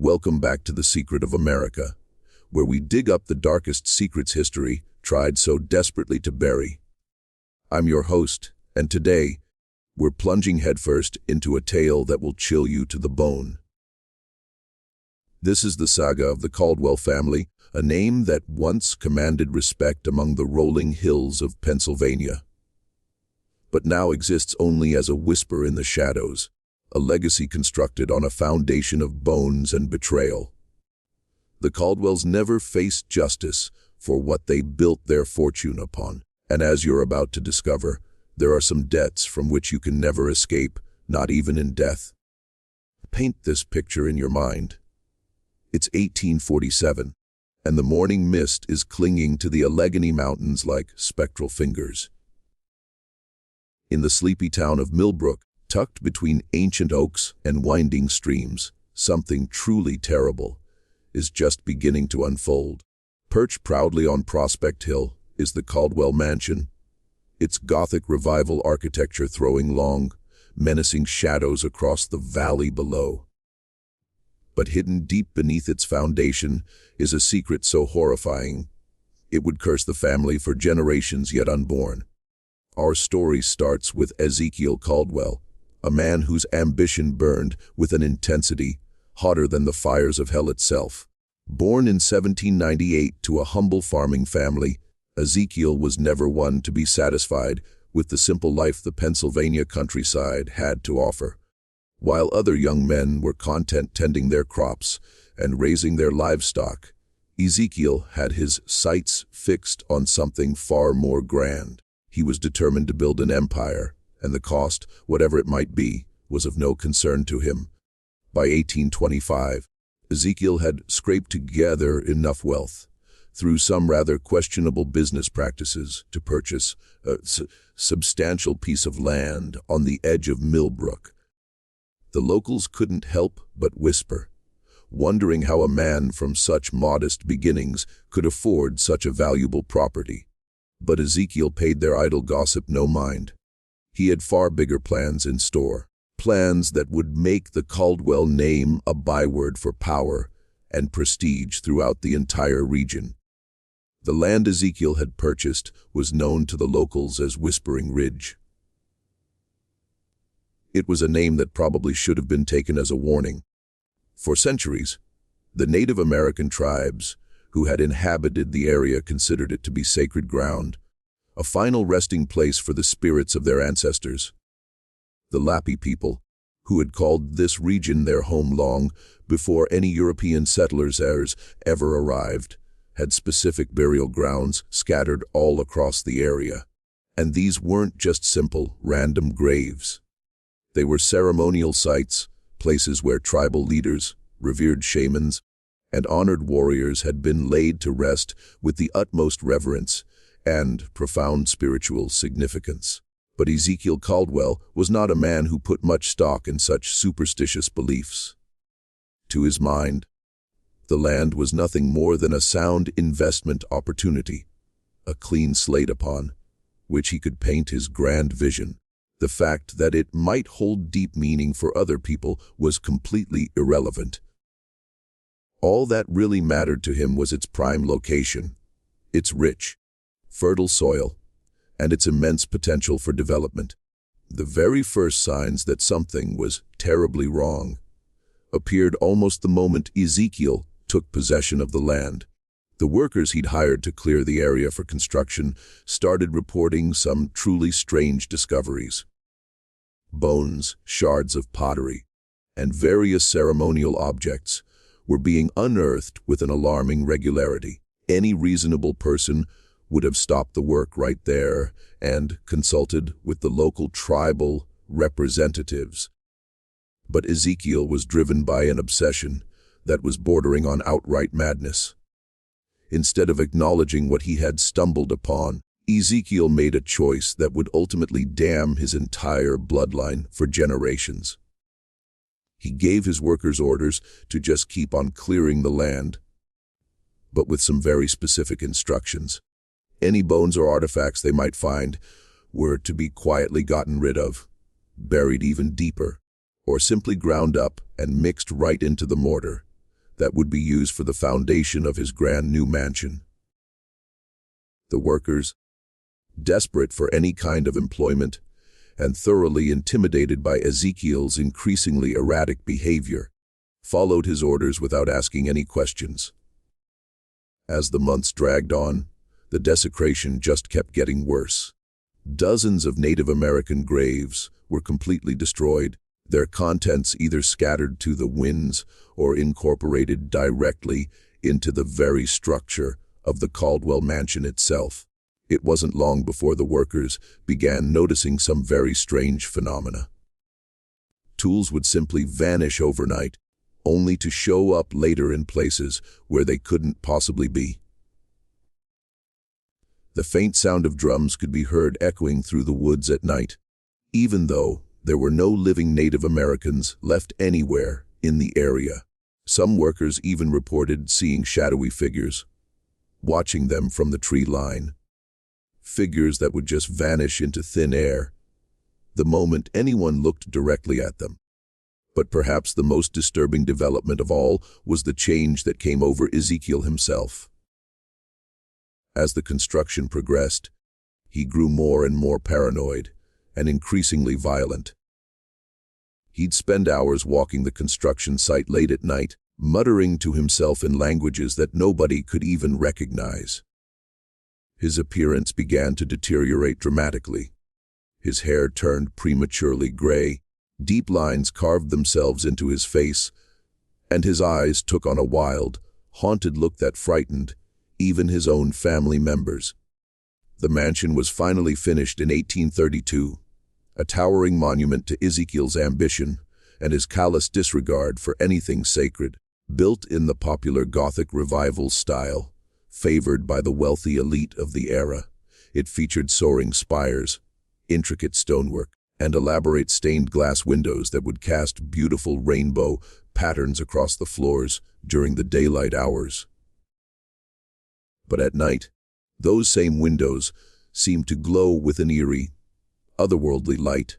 Welcome back to The Secret of America, where we dig up the darkest secrets history tried so desperately to bury. I'm your host, and today, we're plunging headfirst into a tale that will chill you to the bone. This is the saga of the Caldwell family, a name that once commanded respect among the rolling hills of Pennsylvania, but now exists only as a whisper in the shadows, a legacy constructed on a foundation of bones and betrayal. The Caldwells never faced justice for what they built their fortune upon, and as you're about to discover, there are some debts from which you can never escape, not even in death. Paint this picture in your mind. It's 1847, and the morning mist is clinging to the Allegheny Mountains like spectral fingers. In the sleepy town of Millbrook, tucked between ancient oaks and winding streams, something truly terrible is just beginning to unfold. Perched proudly on Prospect Hill is the Caldwell Mansion, its Gothic revival architecture throwing long, menacing shadows across the valley below. But hidden deep beneath its foundation is a secret so horrifying, it would curse the family for generations yet unborn. Our story starts with Ezekiel Caldwell, a man whose ambition burned with an intensity hotter than the fires of hell itself. Born in 1798 to a humble farming family, Ezekiel was never one to be satisfied with the simple life the Pennsylvania countryside had to offer. While other young men were content tending their crops and raising their livestock, Ezekiel had his sights fixed on something far more grand. He was determined to build an empire, and the cost, whatever it might be, was of no concern to him. By 1825, Ezekiel had scraped together enough wealth, through some rather questionable business practices, to purchase a substantial piece of land on the edge of Millbrook. The locals couldn't help but whisper, wondering how a man from such modest beginnings could afford such a valuable property. But Ezekiel paid their idle gossip no mind. He had far bigger plans in store, plans that would make the Caldwell name a byword for power and prestige throughout the entire region. The land Ezekiel had purchased was known to the locals as Whispering Ridge. It was a name that probably should have been taken as a warning. For centuries, the Native American tribes who had inhabited the area considered it to be sacred ground, a final resting place for the spirits of their ancestors. The Lapi people, who had called this region their home long before any European settlers ever arrived, had specific burial grounds scattered all across the area. And these weren't just simple, random graves. They were ceremonial sites, places where tribal leaders, revered shamans, and honored warriors had been laid to rest with the utmost reverence and profound spiritual significance. But Ezekiel Caldwell was not a man who put much stock in such superstitious beliefs. To his mind, the land was nothing more than a sound investment opportunity, a clean slate upon which he could paint his grand vision. The fact that it might hold deep meaning for other people was completely irrelevant. All that really mattered to him was its prime location, its rich, fertile soil, and its immense potential for development. The very first signs that something was terribly wrong appeared almost the moment Ezekiel took possession of the land. The workers he'd hired to clear the area for construction started reporting some truly strange discoveries. Bones, shards of pottery, and various ceremonial objects were being unearthed with an alarming regularity. Any reasonable person would have stopped the work right there and consulted with the local tribal representatives. But Ezekiel was driven by an obsession that was bordering on outright madness. Instead of acknowledging what he had stumbled upon, Ezekiel made a choice that would ultimately damn his entire bloodline for generations. He gave his workers orders to just keep on clearing the land, but with some very specific instructions. Any bones or artifacts they might find were to be quietly gotten rid of, buried even deeper, or simply ground up and mixed right into the mortar, that would be used for the foundation of his grand new mansion. The workers, desperate for any kind of employment and thoroughly intimidated by Ezekiel's increasingly erratic behavior, followed his orders without asking any questions. As the months dragged on, the desecration just kept getting worse. Dozens of Native American graves were completely destroyed, their contents either scattered to the winds or incorporated directly into the very structure of the Caldwell mansion itself. It wasn't long before the workers began noticing some very strange phenomena. Tools would simply vanish overnight, only to show up later in places where they couldn't possibly be. The faint sound of drums could be heard echoing through the woods at night, even though there were no living Native Americans left anywhere in the area. Some workers even reported seeing shadowy figures, watching them from the tree line. Figures that would just vanish into thin air the moment anyone looked directly at them. But perhaps the most disturbing development of all was the change that came over Ezekiel himself. As the construction progressed, he grew more and more paranoid and increasingly violent. He'd spend hours walking the construction site late at night, muttering to himself in languages that nobody could even recognize. His appearance began to deteriorate dramatically. His hair turned prematurely gray, deep lines carved themselves into his face, and his eyes took on a wild, haunted look that frightened even his own family members. The mansion was finally finished in 1832, a towering monument to Ezekiel's ambition and his callous disregard for anything sacred. Built in the popular Gothic Revival style, favored by the wealthy elite of the era, it featured soaring spires, intricate stonework, and elaborate stained glass windows that would cast beautiful rainbow patterns across the floors during the daylight hours. But at night, those same windows seemed to glow with an eerie, otherworldly light,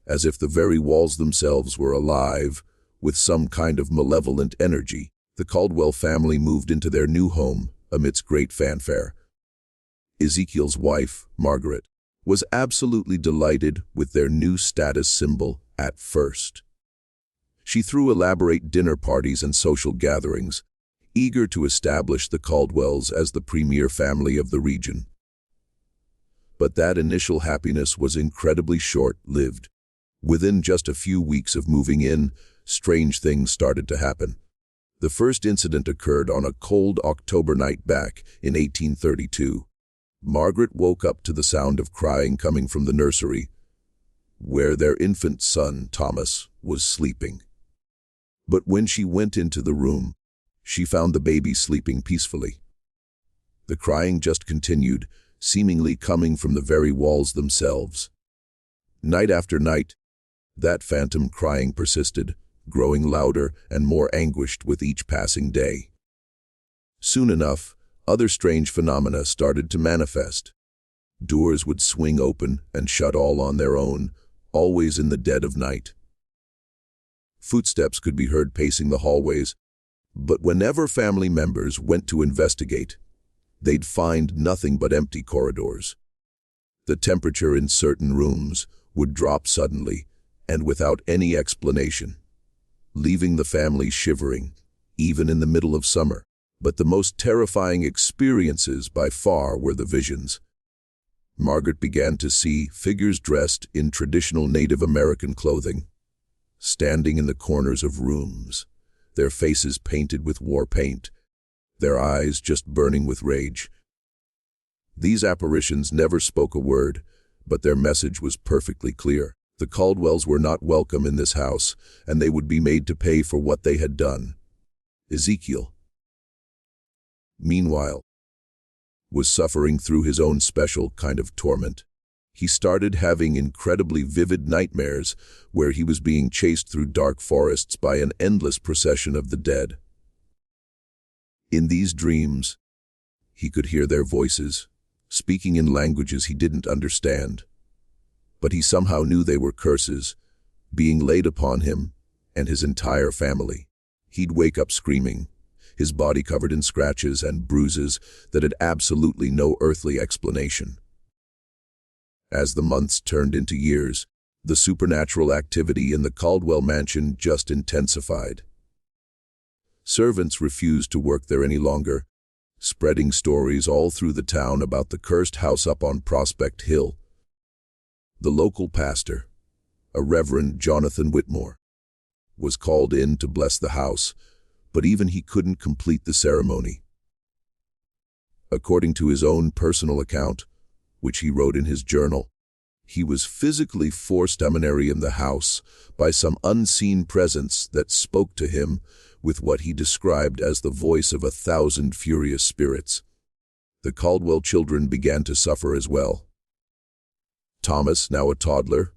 as if the very walls themselves were alive with some kind of malevolent energy. The Caldwell family moved into their new home amidst great fanfare. Ezekiel's wife, Margaret, was absolutely delighted with their new status symbol at first. She threw elaborate dinner parties and social gatherings, eager to establish the Caldwells as the premier family of the region. But that initial happiness was incredibly short-lived. Within just a few weeks of moving in, strange things started to happen. The first incident occurred on a cold October night back in 1832. Margaret woke up to the sound of crying coming from the nursery, where their infant son, Thomas, was sleeping. But when she went into the room, she found the baby sleeping peacefully. The crying just continued, seemingly coming from the very walls themselves. Night after night, that phantom crying persisted, growing louder and more anguished with each passing day. Soon enough, other strange phenomena started to manifest. Doors would swing open and shut all on their own, always in the dead of night. Footsteps could be heard pacing the hallways, but whenever family members went to investigate, they'd find nothing but empty corridors. The temperature in certain rooms would drop suddenly and without any explanation, leaving the family shivering, even in the middle of summer. But the most terrifying experiences by far were the visions. Margaret began to see figures dressed in traditional Native American clothing, standing in the corners of rooms, their faces painted with war paint, their eyes just burning with rage. These apparitions never spoke a word, but their message was perfectly clear. The Caldwells were not welcome in this house, and they would be made to pay for what they had done. Ezekiel, meanwhile, was suffering through his own special kind of torment. He started having incredibly vivid nightmares where he was being chased through dark forests by an endless procession of the dead. In these dreams, he could hear their voices, speaking in languages he didn't understand. But he somehow knew they were curses, being laid upon him and his entire family. He'd wake up screaming, his body covered in scratches and bruises that had absolutely no earthly explanation. As the months turned into years, the supernatural activity in the Caldwell mansion just intensified. Servants refused to work there any longer, spreading stories all through the town about the cursed house up on Prospect Hill. The local pastor, a Reverend Jonathan Whitmore, was called in to bless the house, but even he couldn't complete the ceremony. According to his own personal account, which he wrote in his journal, he was physically forced to in the house by some unseen presence that spoke to him with what he described as the voice of 1,000 furious spirits. The Caldwell children began to suffer as well. Thomas, now a toddler,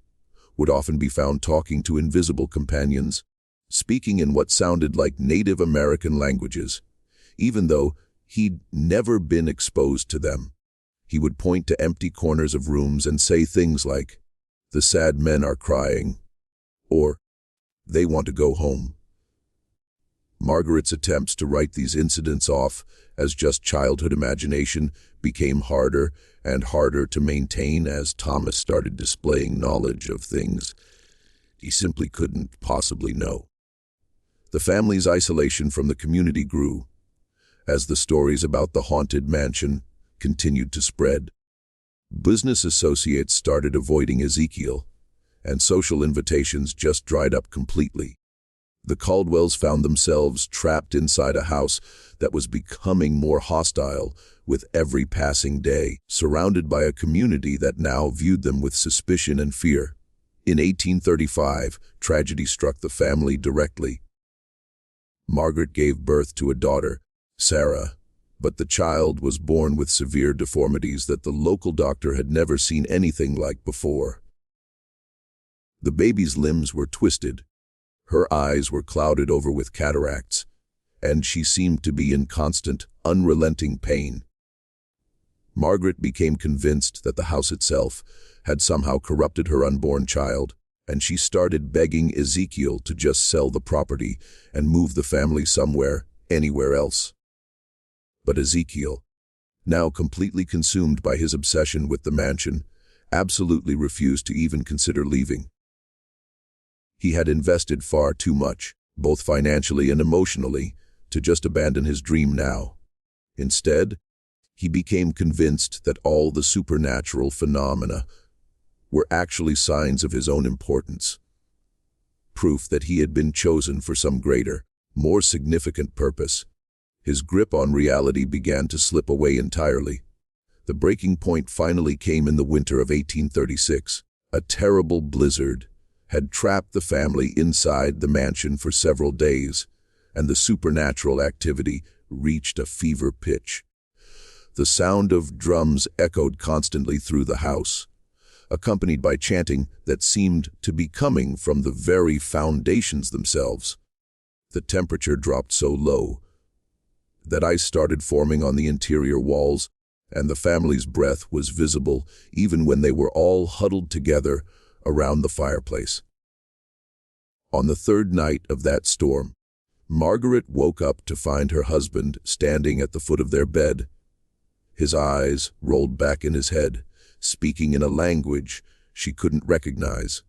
would often be found talking to invisible companions, speaking in what sounded like Native American languages, even though he'd never been exposed to them. He would point to empty corners of rooms and say things like, "The sad men are crying," or "They want to go home." Margaret's attempts to write these incidents off as just childhood imagination became harder and harder to maintain as Thomas started displaying knowledge of things he simply couldn't possibly know. The family's isolation from the community grew as the stories about the haunted mansion continued to spread. Business associates started avoiding Ezekiel, and social invitations just dried up completely. The Caldwells found themselves trapped inside a house that was becoming more hostile with every passing day, surrounded by a community that now viewed them with suspicion and fear. In 1835, tragedy struck the family directly. Margaret gave birth to a daughter, Sarah, but the child was born with severe deformities that the local doctor had never seen anything like before. The baby's limbs were twisted, her eyes were clouded over with cataracts, and she seemed to be in constant, unrelenting pain. Margaret became convinced that the house itself had somehow corrupted her unborn child, and she started begging Ezekiel to just sell the property and move the family somewhere, anywhere else. But Ezekiel, now completely consumed by his obsession with the mansion, absolutely refused to even consider leaving. He had invested far too much, both financially and emotionally, to just abandon his dream now. Instead, he became convinced that all the supernatural phenomena were actually signs of his own importance, proof that he had been chosen for some greater, more significant purpose. His grip on reality began to slip away entirely. The breaking point finally came in the winter of 1836. A terrible blizzard had trapped the family inside the mansion for several days, and the supernatural activity reached a fever pitch. The sound of drums echoed constantly through the house, accompanied by chanting that seemed to be coming from the very foundations themselves. The temperature dropped so low that ice started forming on the interior walls, and the family's breath was visible even when they were all huddled together around the fireplace. On the third night of that storm, Margaret woke up to find her husband standing at the foot of their bed. His eyes rolled back in his head, speaking in a language she couldn't recognize.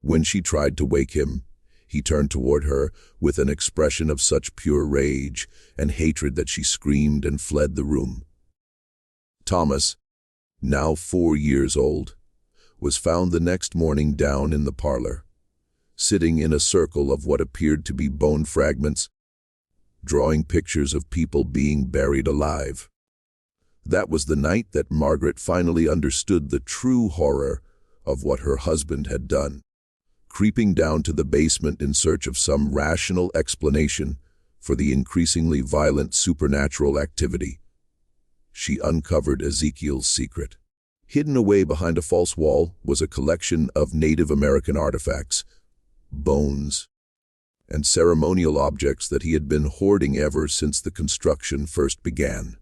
When she tried to wake him, he turned toward her with an expression of such pure rage and hatred that she screamed and fled the room. Thomas, now 4 years old, was found the next morning down in the parlor, sitting in a circle of what appeared to be bone fragments, drawing pictures of people being buried alive. That was the night that Margaret finally understood the true horror of what her husband had done. Creeping down to the basement in search of some rational explanation for the increasingly violent supernatural activity, she uncovered Ezekiel's secret. Hidden away behind a false wall was a collection of Native American artifacts, bones, and ceremonial objects that he had been hoarding ever since the construction first began.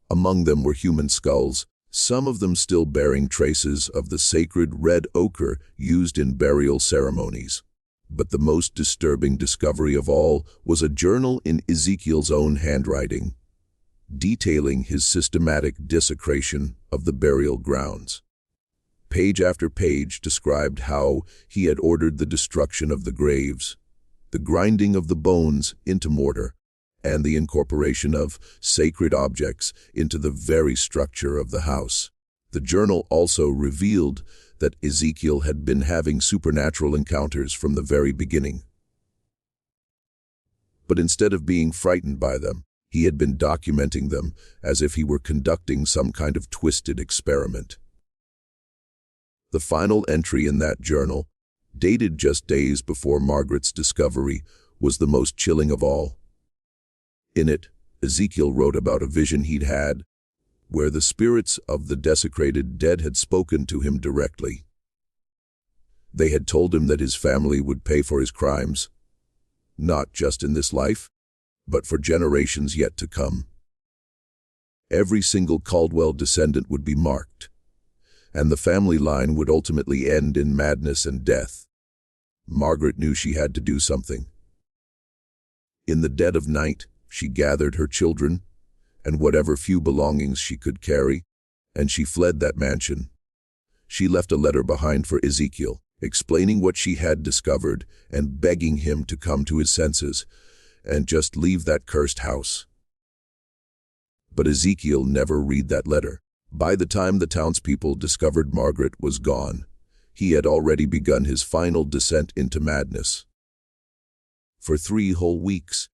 Among them were human skulls, some of them still bearing traces of the sacred red ochre used in burial ceremonies. But the most disturbing discovery of all was a journal in Ezekiel's own handwriting, detailing his systematic desecration of the burial grounds. Page after page described how he had ordered the destruction of the graves, the grinding of the bones into mortar, and the incorporation of sacred objects into the very structure of the house. The journal also revealed that Ezekiel had been having supernatural encounters from the very beginning. But instead of being frightened by them, he had been documenting them as if he were conducting some kind of twisted experiment. The final entry in that journal, dated just days before Margaret's discovery, was the most chilling of all. In it, Ezekiel wrote about a vision he'd had, where the spirits of the desecrated dead had spoken to him directly. They had told him that his family would pay for his crimes, not just in this life, but for generations yet to come. Every single Caldwell descendant would be marked, and the family line would ultimately end in madness and death. Margaret knew she had to do something. In the dead of night, she gathered her children and whatever few belongings she could carry, and she fled that mansion. She left a letter behind for Ezekiel, explaining what she had discovered and begging him to come to his senses and just leave that cursed house. But Ezekiel never read that letter. By the time the townspeople discovered Margaret was gone, he had already begun his final descent into madness. For 3 whole weeks,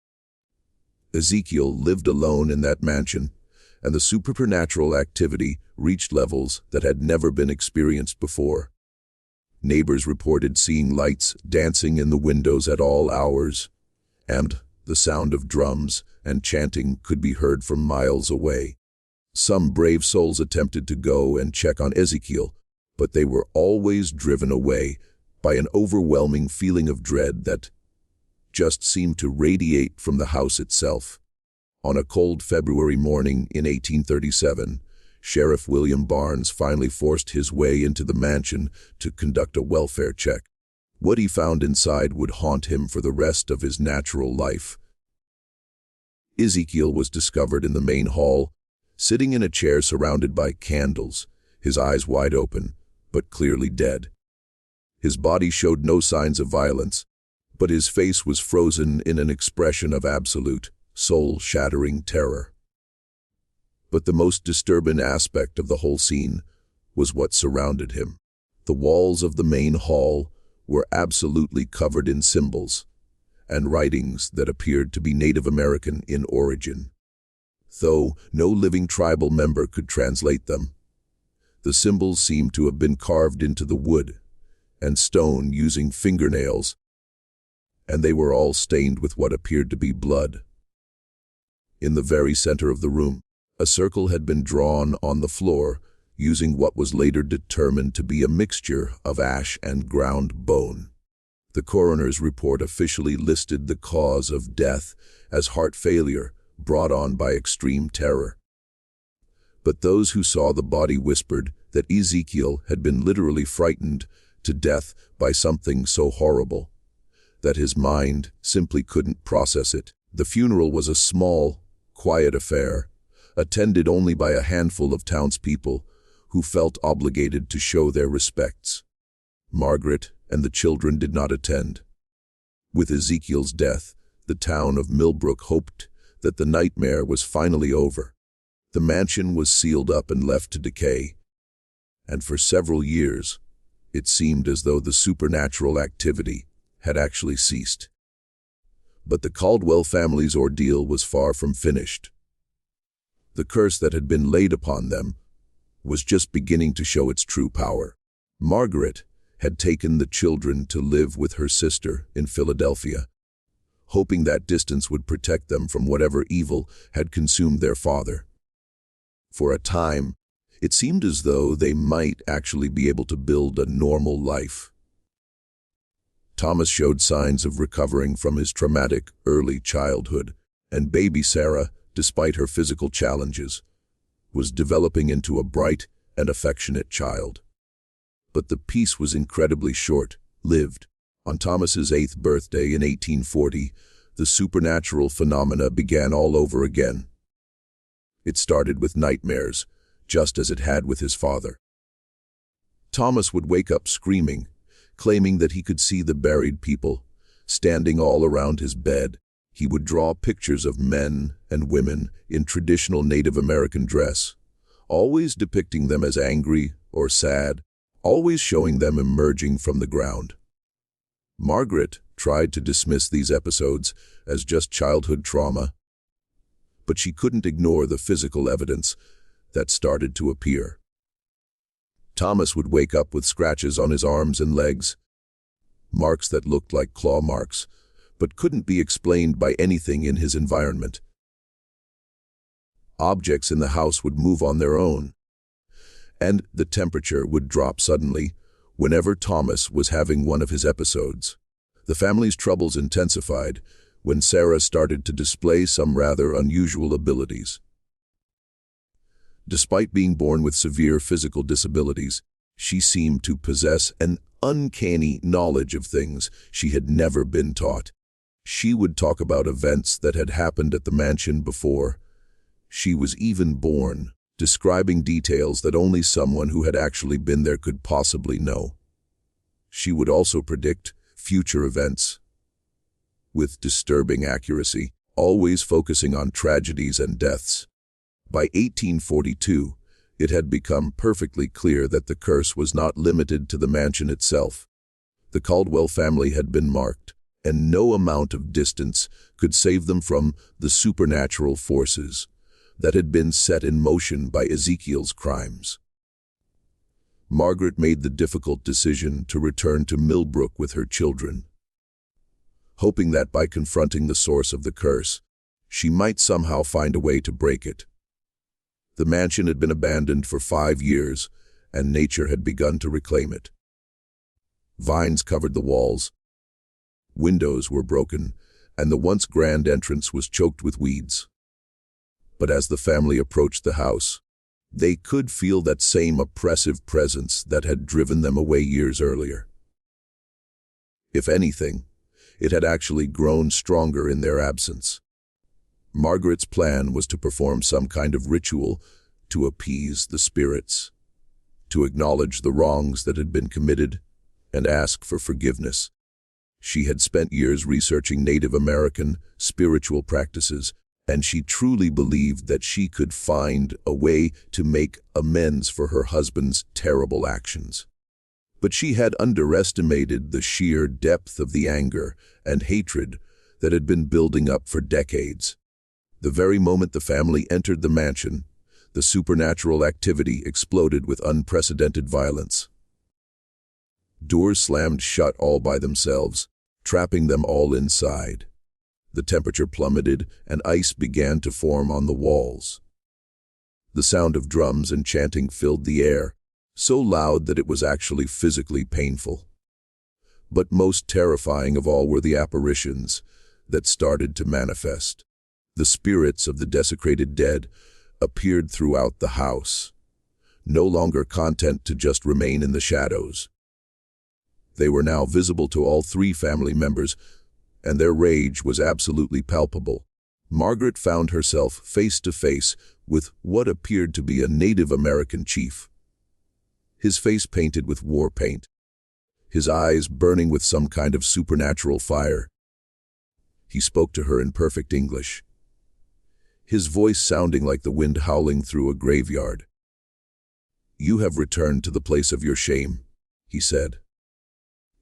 Ezekiel lived alone in that mansion, and the supernatural activity reached levels that had never been experienced before. Neighbors reported seeing lights dancing in the windows at all hours, and the sound of drums and chanting could be heard from miles away. Some brave souls attempted to go and check on Ezekiel, but they were always driven away by an overwhelming feeling of dread that just seemed to radiate from the house itself. On a cold February morning in 1837, Sheriff William Barnes finally forced his way into the mansion to conduct a welfare check. What he found inside would haunt him for the rest of his natural life. Ezekiel was discovered in the main hall, sitting in a chair surrounded by candles, his eyes wide open, but clearly dead. His body showed no signs of violence, but his face was frozen in an expression of absolute, soul-shattering terror. But the most disturbing aspect of the whole scene was what surrounded him. The walls of the main hall were absolutely covered in symbols and writings that appeared to be Native American in origin. Though no living tribal member could translate them, the symbols seemed to have been carved into the wood and stone using fingernails, and they were all stained with what appeared to be blood. In the very center of the room, a circle had been drawn on the floor using what was later determined to be a mixture of ash and ground bone. The coroner's report officially listed the cause of death as heart failure brought on by extreme terror. But those who saw the body whispered that Ezekiel had been literally frightened to death by something so horrible that his mind simply couldn't process it. The funeral was a small, quiet affair, attended only by a handful of townspeople who felt obligated to show their respects. Margaret and the children did not attend. With Ezekiel's death, the town of Millbrook hoped that the nightmare was finally over. The mansion was sealed up and left to decay, and for several years, it seemed as though the supernatural activity had actually ceased. But the Caldwell family's ordeal was far from finished. The curse that had been laid upon them was just beginning to show its true power. Margaret had taken the children to live with her sister in Philadelphia, hoping that distance would protect them from whatever evil had consumed their father. For a time, it seemed as though they might actually be able to build a normal life. Thomas showed signs of recovering from his traumatic early childhood, and baby Sarah, despite her physical challenges, was developing into a bright and affectionate child. But the peace was incredibly short-lived. On Thomas's 8th birthday in 1840, the supernatural phenomena began all over again. It started with nightmares, just as it had with his father. Thomas would wake up screaming, claiming that he could see the buried people, standing all around his bed. He would draw pictures of men and women in traditional Native American dress, always depicting them as angry or sad, always showing them emerging from the ground. Margaret tried to dismiss these episodes as just childhood trauma, but she couldn't ignore the physical evidence that started to appear. Thomas would wake up with scratches on his arms and legs, marks that looked like claw marks, but couldn't be explained by anything in his environment. Objects in the house would move on their own, and the temperature would drop suddenly whenever Thomas was having one of his episodes. The family's troubles intensified when Sarah started to display some rather unusual abilities. Despite being born with severe physical disabilities, she seemed to possess an uncanny knowledge of things she had never been taught. She would talk about events that had happened at the mansion before she was even born, describing details that only someone who had actually been there could possibly know. She would also predict future events with disturbing accuracy, always focusing on tragedies and deaths. By 1842, it had become perfectly clear that the curse was not limited to the mansion itself. The Caldwell family had been marked, and no amount of distance could save them from the supernatural forces that had been set in motion by Ezekiel's crimes. Margaret made the difficult decision to return to Millbrook with her children, hoping that by confronting the source of the curse, she might somehow find a way to break it. The mansion had been abandoned for 5 years, and nature had begun to reclaim it. Vines covered the walls, windows were broken, and the once grand entrance was choked with weeds. But as the family approached the house, they could feel that same oppressive presence that had driven them away years earlier. If anything, it had actually grown stronger in their absence. Margaret's plan was to perform some kind of ritual to appease the spirits, to acknowledge the wrongs that had been committed, and ask for forgiveness. She had spent years researching Native American spiritual practices, and she truly believed that she could find a way to make amends for her husband's terrible actions. But she had underestimated the sheer depth of the anger and hatred that had been building up for decades. The very moment the family entered the mansion, the supernatural activity exploded with unprecedented violence. Doors slammed shut all by themselves, trapping them all inside. The temperature plummeted, and ice began to form on the walls. The sound of drums and chanting filled the air, so loud that it was actually physically painful. But most terrifying of all were the apparitions that started to manifest. The spirits of the desecrated dead appeared throughout the house, no longer content to just remain in the shadows. They were now visible to all 3 family members, and their rage was absolutely palpable. Margaret found herself face to face with what appeared to be a Native American chief. His face painted with war paint, his eyes burning with some kind of supernatural fire. He spoke to her in perfect English, his voice sounding like the wind howling through a graveyard. "You have returned to the place of your shame," he said.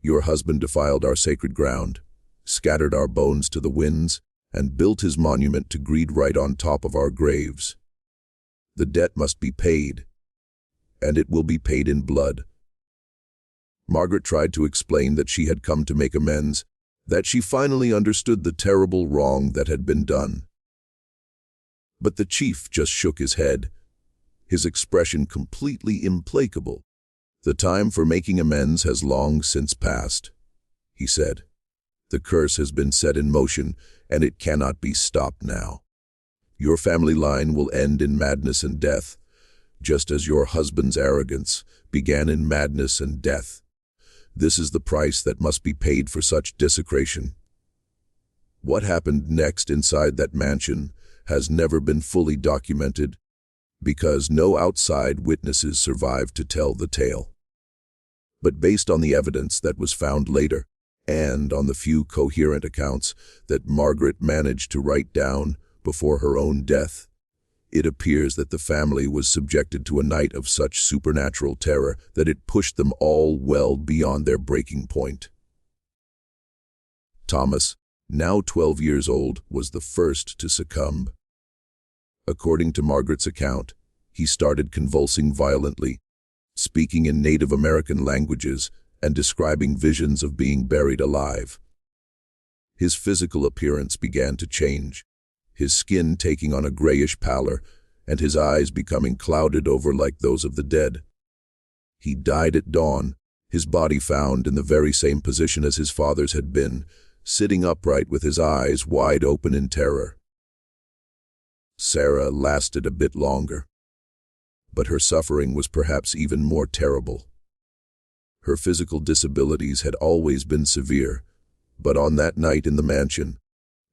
"Your husband defiled our sacred ground, scattered our bones to the winds, and built his monument to greed right on top of our graves. The debt must be paid, and it will be paid in blood." Margaret tried to explain that she had come to make amends, that she finally understood the terrible wrong that had been done. But the chief just shook his head, his expression completely implacable. "The time for making amends has long since passed," he said. "The curse has been set in motion, and it cannot be stopped now. Your family line will end in madness and death, just as your husband's arrogance began in madness and death. This is the price that must be paid for such desecration. What happened next inside that mansion has never been fully documented, because no outside witnesses survived to tell the tale. But based on the evidence that was found later, and on the few coherent accounts that Margaret managed to write down before her own death, it appears that the family was subjected to a night of such supernatural terror that it pushed them all well beyond their breaking point. Thomas, now 12 years old, was the first to succumb. According to Margaret's account, he started convulsing violently, speaking in Native American languages and describing visions of being buried alive. His physical appearance began to change, his skin taking on a grayish pallor and his eyes becoming clouded over like those of the dead. He died at dawn, his body found in the very same position as his father's had been, sitting upright with his eyes wide open in terror. Sarah lasted a bit longer, but her suffering was perhaps even more terrible. Her physical disabilities had always been severe, but on that night in the mansion,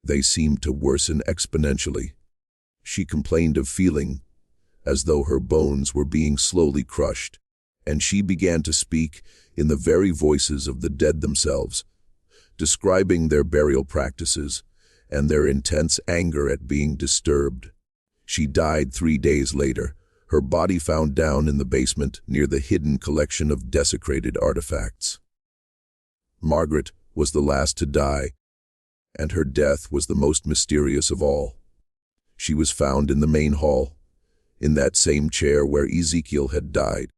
they seemed to worsen exponentially. She complained of feeling as though her bones were being slowly crushed, and she began to speak in the very voices of the dead themselves, describing their burial practices and their intense anger at being disturbed. She died 3 days later, her body found down in the basement near the hidden collection of desecrated artifacts. Margaret was the last to die, and her death was the most mysterious of all. She was found in the main hall, in that same chair where Ezekiel had died,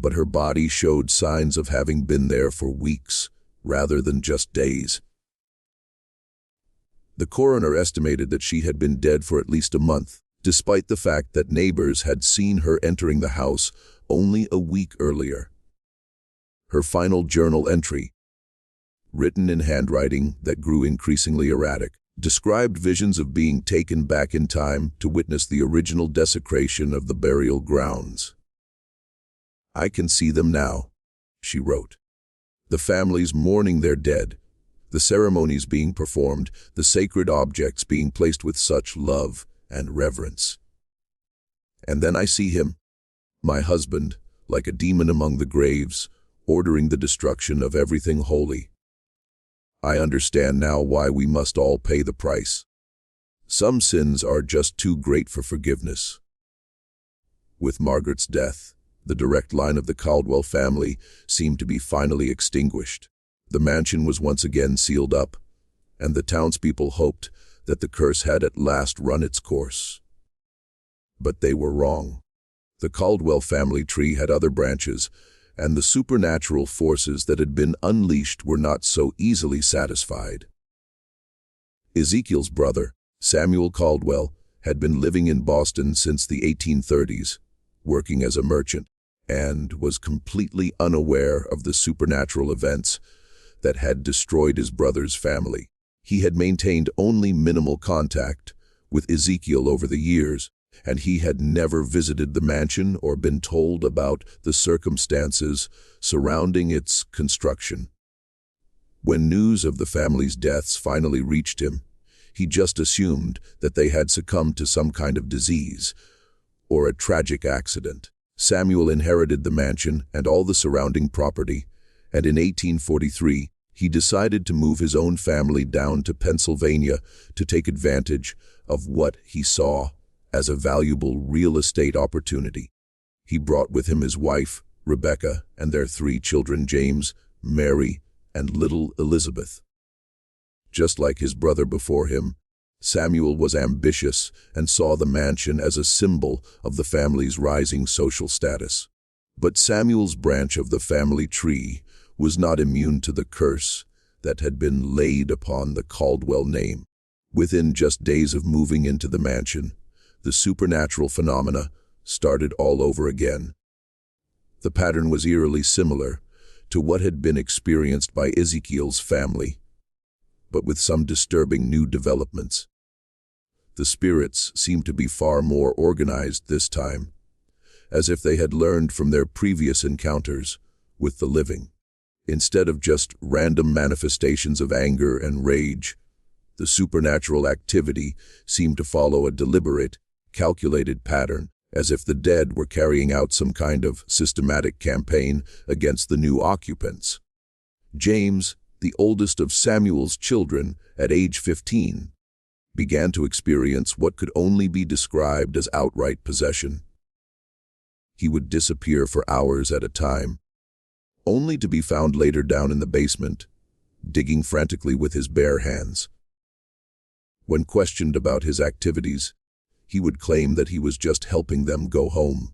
but her body showed signs of having been there for weeks rather than just days. The coroner estimated that she had been dead for at least a month, despite the fact that neighbors had seen her entering the house only a week earlier. Her final journal entry, written in handwriting that grew increasingly erratic, described visions of being taken back in time to witness the original desecration of the burial grounds. "I can see them now," she wrote. "The families mourning their dead, the ceremonies being performed, the sacred objects being placed with such love and reverence. And then I see him, my husband, like a demon among the graves, ordering the destruction of everything holy. I understand now why we must all pay the price. Some sins are just too great for forgiveness." With Margaret's death, the direct line of the Caldwell family seemed to be finally extinguished. The mansion was once again sealed up, and the townspeople hoped that the curse had at last run its course. But they were wrong. The Caldwell family tree had other branches, and the supernatural forces that had been unleashed were not so easily satisfied. Ezekiel's brother, Samuel Caldwell, had been living in Boston since the 1830s, working as a merchant, and was completely unaware of the supernatural events that had destroyed his brother's family. He had maintained only minimal contact with Ezekiel over the years, and he had never visited the mansion or been told about the circumstances surrounding its construction. When news of the family's deaths finally reached him, he just assumed that they had succumbed to some kind of disease or a tragic accident. Samuel inherited the mansion and all the surrounding property, and in 1843, he decided to move his own family down to Pennsylvania to take advantage of what he saw as a valuable real estate opportunity. He brought with him his wife, Rebecca, and their 3 children, James, Mary, and little Elizabeth. Just like his brother before him, Samuel was ambitious and saw the mansion as a symbol of the family's rising social status. But Samuel's branch of the family tree was not immune to the curse that had been laid upon the Caldwell name. Within just days of moving into the mansion, the supernatural phenomena started all over again. The pattern was eerily similar to what had been experienced by Ezekiel's family, but with some disturbing new developments. The spirits seemed to be far more organized this time, as if they had learned from their previous encounters with the living. Instead of just random manifestations of anger and rage, the supernatural activity seemed to follow a deliberate, calculated pattern, as if the dead were carrying out some kind of systematic campaign against the new occupants. James, the oldest of Samuel's children, at age 15, began to experience what could only be described as outright possession. He would disappear for hours at a time, only to be found later down in the basement, digging frantically with his bare hands. When questioned about his activities, he would claim that he was just helping them go home.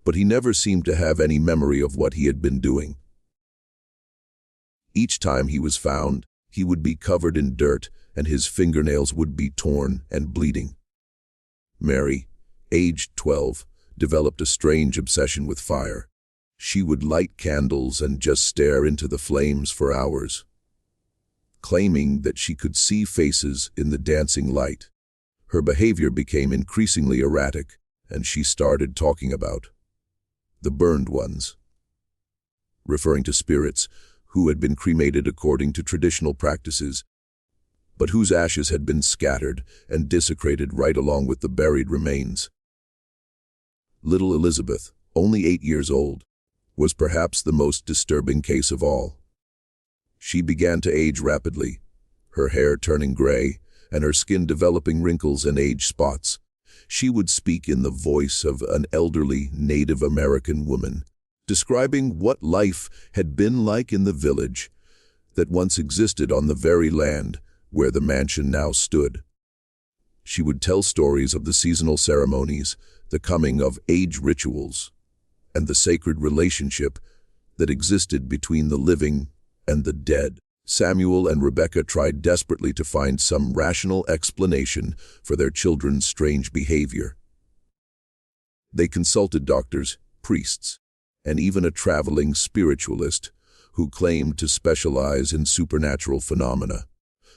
But he never seemed to have any memory of what he had been doing. Each time he was found, he would be covered in dirt and his fingernails would be torn and bleeding. Mary, aged 12, developed a strange obsession with fire. She would light candles and just stare into the flames for hours, claiming that she could see faces in the dancing light. Her behavior became increasingly erratic, and she started talking about the burned ones, referring to spirits who had been cremated according to traditional practices, but whose ashes had been scattered and desecrated right along with the buried remains. Little Elizabeth, only 8 years old, was perhaps the most disturbing case of all. She began to age rapidly, her hair turning gray and her skin developing wrinkles and age spots. She would speak in the voice of an elderly Native American woman, describing what life had been like in the village that once existed on the very land where the mansion now stood. She would tell stories of the seasonal ceremonies, the coming-of-age rituals, and the sacred relationship that existed between the living and the dead. Samuel and Rebecca tried desperately to find some rational explanation for their children's strange behavior. They consulted doctors, priests, and even a traveling spiritualist who claimed to specialize in supernatural phenomena.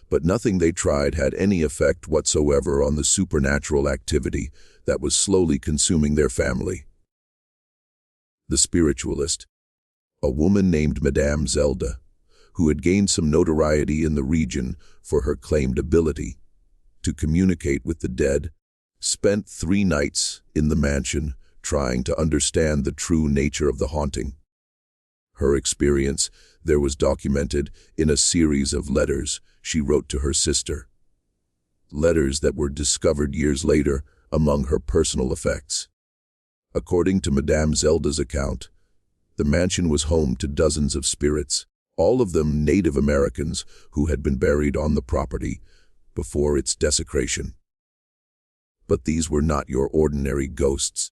But nothing they tried had any effect whatsoever on the supernatural activity that was slowly consuming their family. The spiritualist, a woman named Madame Zelda, who had gained some notoriety in the region for her claimed ability to communicate with the dead, spent 3 nights in the mansion trying to understand the true nature of the haunting. Her experience there was documented in a series of letters she wrote to her sister, letters that were discovered years later among her personal effects. According to Madame Zelda's account, the mansion was home to dozens of spirits, all of them Native Americans who had been buried on the property before its desecration. But these were not your ordinary ghosts.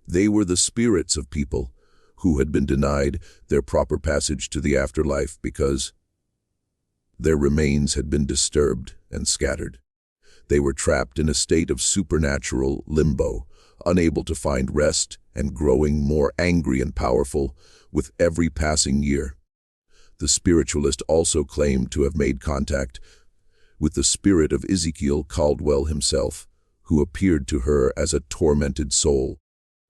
They were the spirits of people who had been denied their proper passage to the afterlife because their remains had been disturbed and scattered. They were trapped in a state of supernatural limbo, unable to find rest and growing more angry and powerful with every passing year. The spiritualist also claimed to have made contact with the spirit of Ezekiel Caldwell himself, who appeared to her as a tormented soul,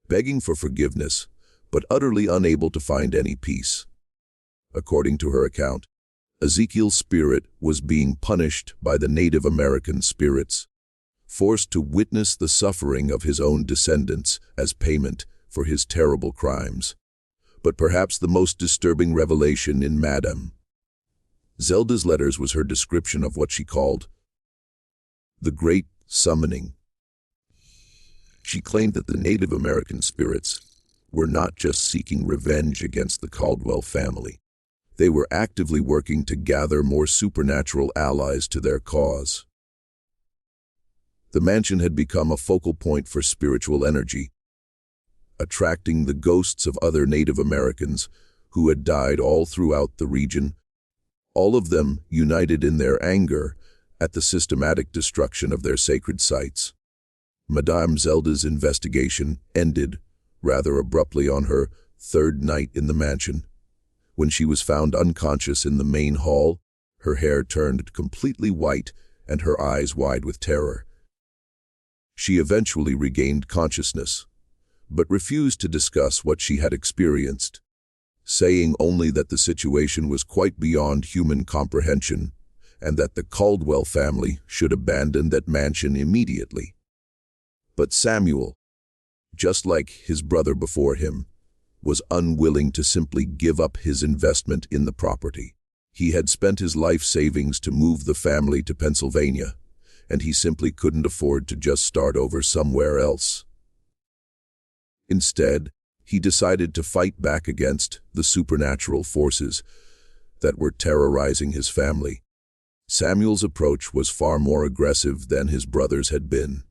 begging for forgiveness, but utterly unable to find any peace. According to her account, Ezekiel's spirit was being punished by the Native American spirits, forced to witness the suffering of his own descendants as payment for his terrible crimes. But perhaps the most disturbing revelation in Madame Zelda's letters was her description of what she called the Great Summoning. She claimed that the Native American spirits were not just seeking revenge against the Caldwell family. They were actively working to gather more supernatural allies to their cause. The mansion had become a focal point for spiritual energy, attracting the ghosts of other Native Americans who had died all throughout the region, all of them united in their anger at the systematic destruction of their sacred sites. Madame Zelda's investigation ended rather abruptly on her 3rd night in the mansion. When she was found unconscious in the main hall, her hair turned completely white and her eyes wide with terror. She eventually regained consciousness, but refused to discuss what she had experienced, saying only that the situation was quite beyond human comprehension and that the Caldwell family should abandon that mansion immediately. But Samuel, just like his brother before him, was unwilling to simply give up his investment in the property. He had spent his life savings to move the family to Pennsylvania, and he simply couldn't afford to just start over somewhere else. Instead, he decided to fight back against the supernatural forces that were terrorizing his family. Samuel's approach was far more aggressive than his brother's had been.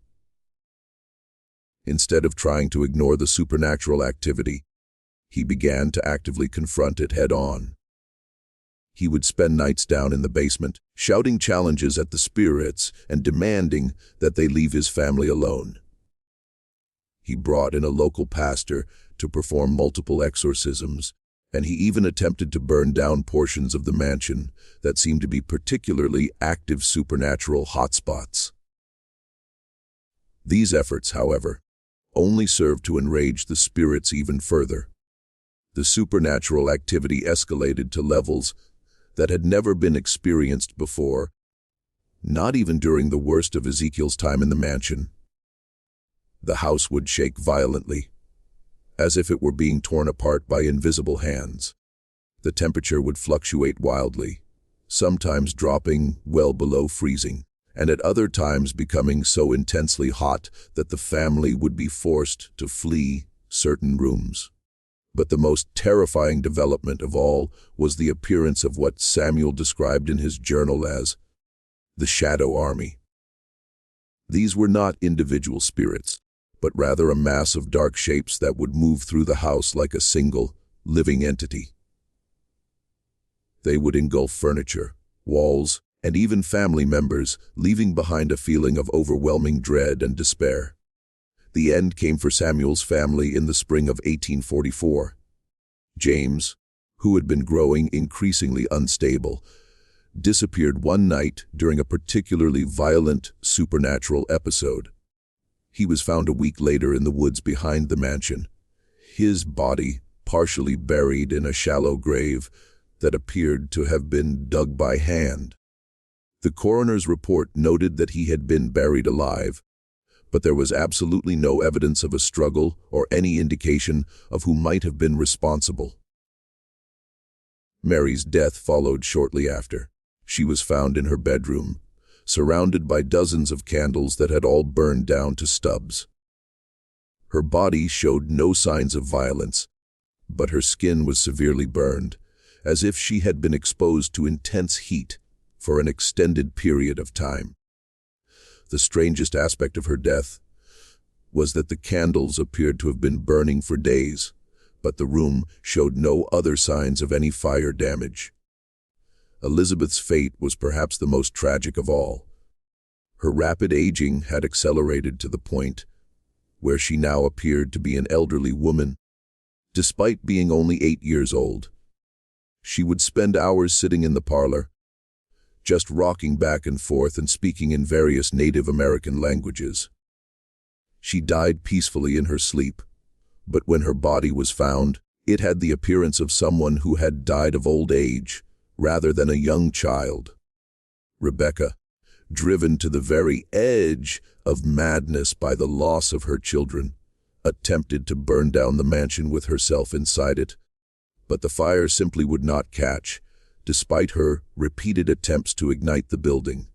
Instead of trying to ignore the supernatural activity, he began to actively confront it head-on. He would spend nights down in the basement, shouting challenges at the spirits and demanding that they leave his family alone. He brought in a local pastor to perform multiple exorcisms, and he even attempted to burn down portions of the mansion that seemed to be particularly active supernatural hotspots. These efforts, however, only served to enrage the spirits even further. The supernatural activity escalated to levels that had never been experienced before, not even during the worst of Ezekiel's time in the mansion. The house would shake violently, as if it were being torn apart by invisible hands. The temperature would fluctuate wildly, sometimes dropping well below freezing, and at other times becoming so intensely hot that the family would be forced to flee certain rooms. But the most terrifying development of all was the appearance of what Samuel described in his journal as the Shadow Army. These were not individual spirits, but rather a mass of dark shapes that would move through the house like a single, living entity. They would engulf furniture, walls, and even family members, leaving behind a feeling of overwhelming dread and despair. The end came for Samuel's family in the spring of 1844. James, who had been growing increasingly unstable, disappeared one night during a particularly violent supernatural episode. He was found a week later in the woods behind the mansion, his body partially buried in a shallow grave that appeared to have been dug by hand. The coroner's report noted that he had been buried alive, but there was absolutely no evidence of a struggle or any indication of who might have been responsible. Mary's death followed shortly after. She was found in her bedroom, surrounded by dozens of candles that had all burned down to stubs. Her body showed no signs of violence, but her skin was severely burned, as if she had been exposed to intense heat for an extended period of time. The strangest aspect of her death was that the candles appeared to have been burning for days, but the room showed no other signs of any fire damage. Elizabeth's fate was perhaps the most tragic of all. Her rapid aging had accelerated to the point where she now appeared to be an elderly woman, despite being only 8 years old. She would spend hours sitting in the parlor, just rocking back and forth and speaking in various Native American languages. She died peacefully in her sleep, but when her body was found, it had the appearance of someone who had died of old age, rather than a young child. Rebecca, driven to the very edge of madness by the loss of her children, attempted to burn down the mansion with herself inside it, but the fire simply would not catch, despite her repeated attempts to ignite the building.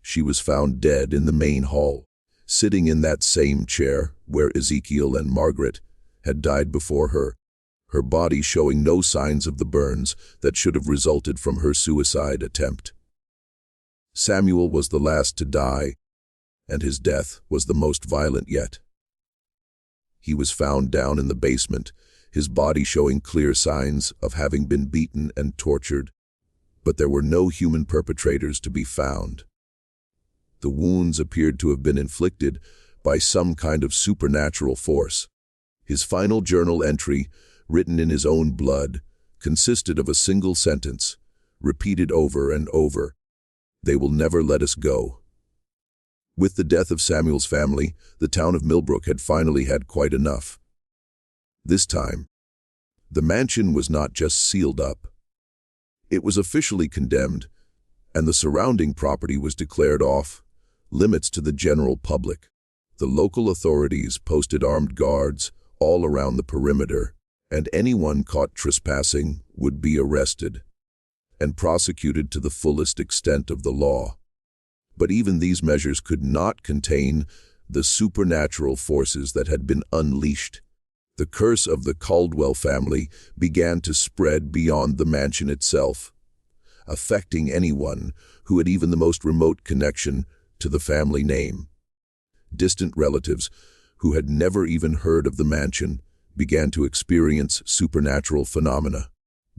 She was found dead in the main hall, sitting in that same chair where Ezekiel and Margaret had died before her body showing no signs of the burns that should have resulted from her suicide attempt. Samuel was the last to die, and his death was the most violent yet. He was found down in the basement, his body showing clear signs of having been beaten and tortured, but there were no human perpetrators to be found. The wounds appeared to have been inflicted by some kind of supernatural force. His final journal entry, written in his own blood, consisted of a single sentence, repeated over and over: "They will never let us go." With the death of Samuel's family, the town of Millbrook had finally had quite enough. This time, The mansion was not just sealed up. It was officially condemned, and the surrounding property was declared off limits to the general public. The local authorities posted armed guards all around the perimeter, and anyone caught trespassing would be arrested and prosecuted to the fullest extent of the law. But even these measures could not contain the supernatural forces that had been unleashed. The curse of the Caldwell family began to spread beyond the mansion itself, affecting anyone who had even the most remote connection to the family name. Distant relatives who had never even heard of the mansion began to experience supernatural phenomena.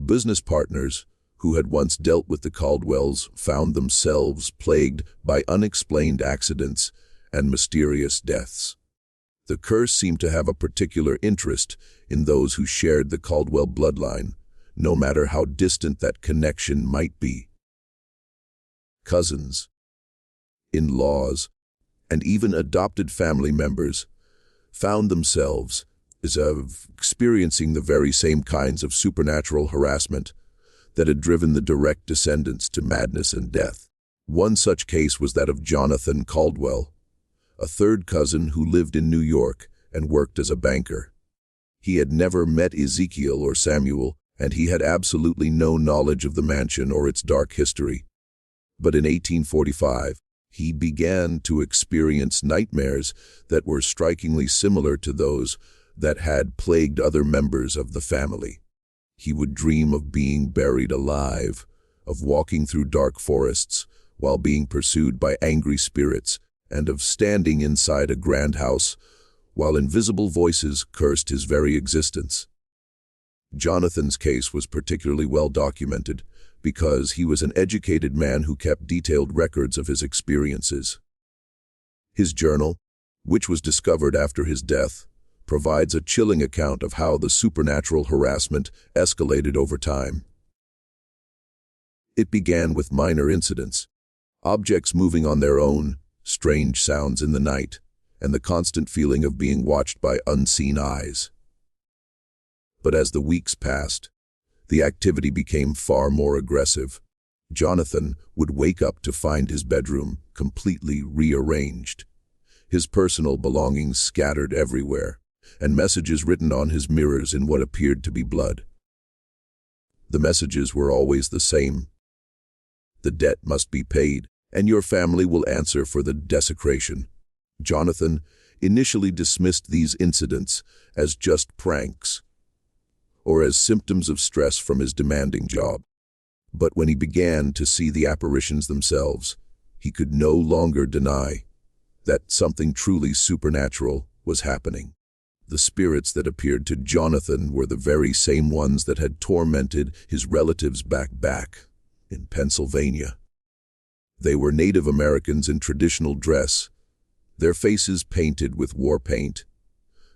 Business partners who had once dealt with the Caldwells found themselves plagued by unexplained accidents and mysterious deaths. The curse seemed to have a particular interest in those who shared the Caldwell bloodline, no matter how distant that connection might be. Cousins, in-laws, and even adopted family members found themselves experiencing the very same kinds of supernatural harassment that had driven the direct descendants to madness and death. One such case was that of Jonathan Caldwell, a third cousin who lived in New York and worked as a banker. He had never met Ezekiel or Samuel, and he had absolutely no knowledge of the mansion or its dark history. But in 1845, he began to experience nightmares that were strikingly similar to those that had plagued other members of the family. He would dream of being buried alive, of walking through dark forests while being pursued by angry spirits, and of standing inside a grand house while invisible voices cursed his very existence. Jonathan's case was particularly well documented because he was an educated man who kept detailed records of his experiences. His journal, which was discovered after his death, provides a chilling account of how the supernatural harassment escalated over time. It began with minor incidents, objects moving on their own, strange sounds in the night, and the constant feeling of being watched by unseen eyes. But as the weeks passed, the activity became far more aggressive. Jonathan would wake up to find his bedroom completely rearranged, his personal belongings scattered everywhere, and messages written on his mirrors in what appeared to be blood. The messages were always the same. The debt must be paid, and your family will answer for the desecration. Jonathan initially dismissed these incidents as just pranks, or as symptoms of stress from his demanding job. But when he began to see the apparitions themselves, he could no longer deny that something truly supernatural was happening. The spirits that appeared to Jonathan were the very same ones that had tormented his relatives back in Pennsylvania. They were Native Americans in traditional dress, their faces painted with war paint,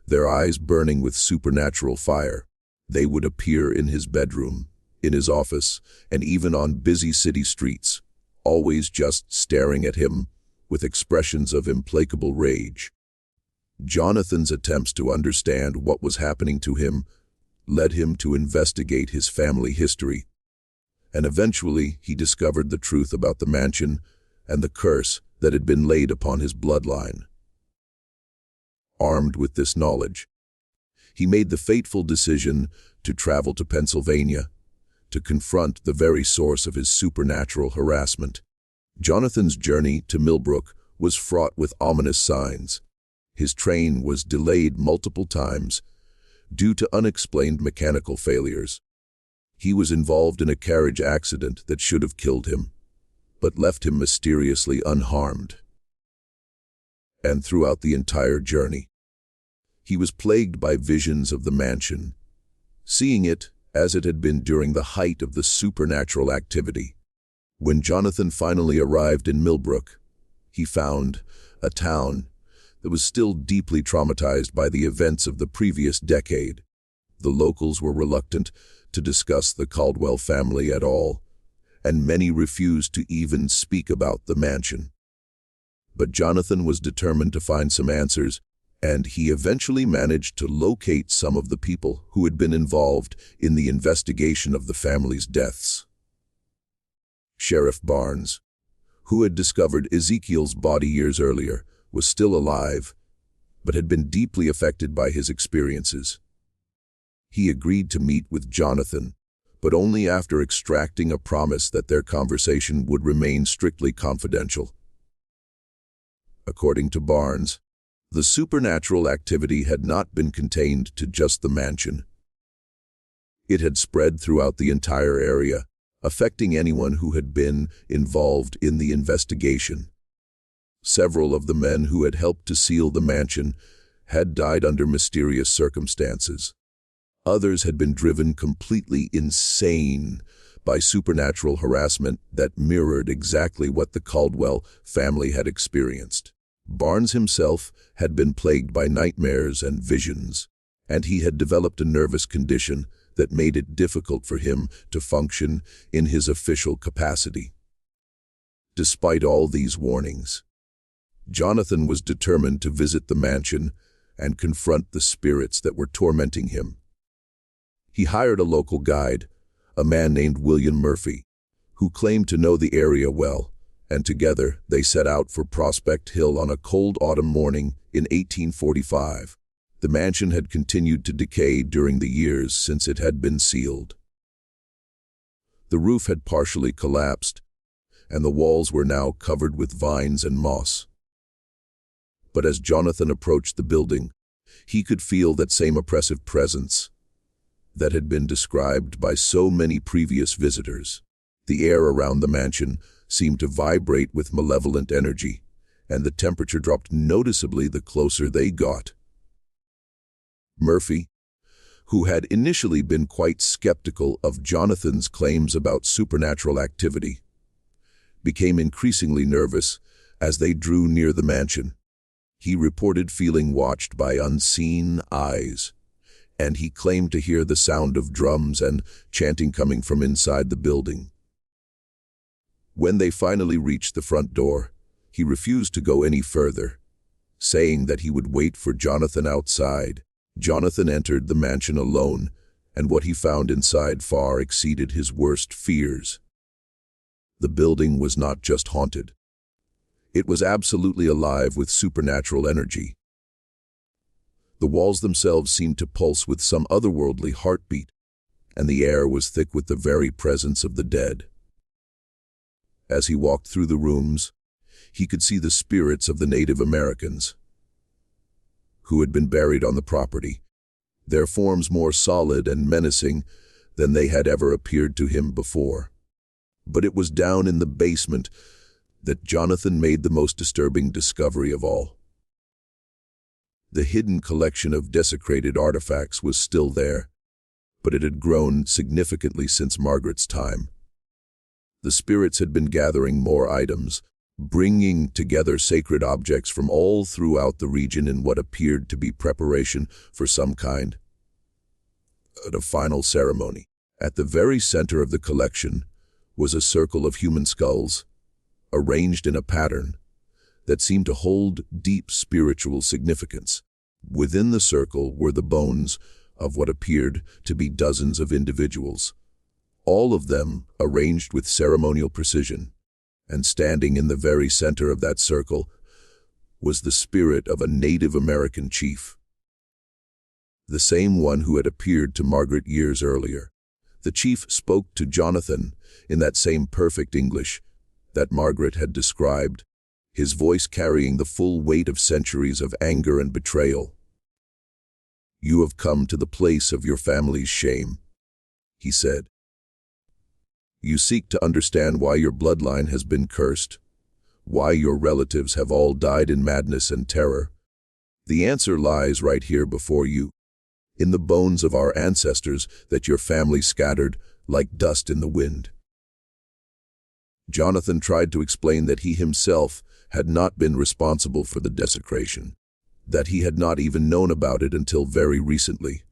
their eyes burning with supernatural fire. They would appear in his bedroom, in his office, and even on busy city streets, always just staring at him with expressions of implacable rage. Jonathan's attempts to understand what was happening to him led him to investigate his family history, and eventually he discovered the truth about the mansion and the curse that had been laid upon his bloodline. Armed with this knowledge, he made the fateful decision to travel to Pennsylvania to confront the very source of his supernatural harassment. Jonathan's journey to Millbrook was fraught with ominous signs. His train was delayed multiple times due to unexplained mechanical failures. He was involved in a carriage accident that should have killed him, but left him mysteriously unharmed. And throughout the entire journey, he was plagued by visions of the mansion, seeing it as it had been during the height of the supernatural activity. When Jonathan finally arrived in Millbrook, he found a town that was still deeply traumatized by the events of the previous decade. The locals were reluctant to discuss the Caldwell family at all, and many refused to even speak about the mansion. But Jonathan was determined to find some answers, and he eventually managed to locate some of the people who had been involved in the investigation of the family's deaths. Sheriff Barnes, who had discovered Ezekiel's body years earlier, was still alive, but had been deeply affected by his experiences. He agreed to meet with Jonathan, but only after extracting a promise that their conversation would remain strictly confidential. According to Barnes, the supernatural activity had not been contained to just the mansion. It had spread throughout the entire area, affecting anyone who had been involved in the investigation. Several of the men who had helped to seal the mansion had died under mysterious circumstances. Others had been driven completely insane by supernatural harassment that mirrored exactly what the Caldwell family had experienced. Barnes himself had been plagued by nightmares and visions, and he had developed a nervous condition that made it difficult for him to function in his official capacity. Despite all these warnings, Jonathan was determined to visit the mansion and confront the spirits that were tormenting him. He hired a local guide, a man named William Murphy, who claimed to know the area well, and together they set out for Prospect Hill on a cold autumn morning in 1845. The mansion had continued to decay during the years since it had been sealed. The roof had partially collapsed, and the walls were now covered with vines and moss. But as Jonathan approached the building, he could feel that same oppressive presence that had been described by so many previous visitors. The air around the mansion seemed to vibrate with malevolent energy, and the temperature dropped noticeably the closer they got. Murphy, who had initially been quite skeptical of Jonathan's claims about supernatural activity, became increasingly nervous as they drew near the mansion. He reported feeling watched by unseen eyes, and he claimed to hear the sound of drums and chanting coming from inside the building. When they finally reached the front door, he refused to go any further, saying that he would wait for Jonathan outside. Jonathan entered the mansion alone, and what he found inside far exceeded his worst fears. The building was not just haunted. It was absolutely alive with supernatural energy. The walls themselves seemed to pulse with some otherworldly heartbeat, and the air was thick with the very presence of the dead. As he walked through the rooms, he could see the spirits of the Native Americans who had been buried on the property, their forms more solid and menacing than they had ever appeared to him before. But it was down in the basement that Jonathan made the most disturbing discovery of all. The hidden collection of desecrated artifacts was still there, but it had grown significantly since Margaret's time. The spirits had been gathering more items, bringing together sacred objects from all throughout the region in what appeared to be preparation for some kind of final ceremony. At the very center of the collection was a circle of human skulls, arranged in a pattern that seemed to hold deep spiritual significance. Within the circle were the bones of what appeared to be dozens of individuals, all of them arranged with ceremonial precision. And standing in the very center of that circle was the spirit of a Native American chief, the same one who had appeared to Margaret years earlier. The chief spoke to Jonathan in that same perfect English that Margaret had described, his voice carrying the full weight of centuries of anger and betrayal. "You have come to the place of your family's shame," he said. "You seek to understand why your bloodline has been cursed, why your relatives have all died in madness and terror. The answer lies right here before you, in the bones of our ancestors that your family scattered like dust in the wind." Jonathan tried to explain that he himself had not been responsible for the desecration, that he had not even known about it until very recently.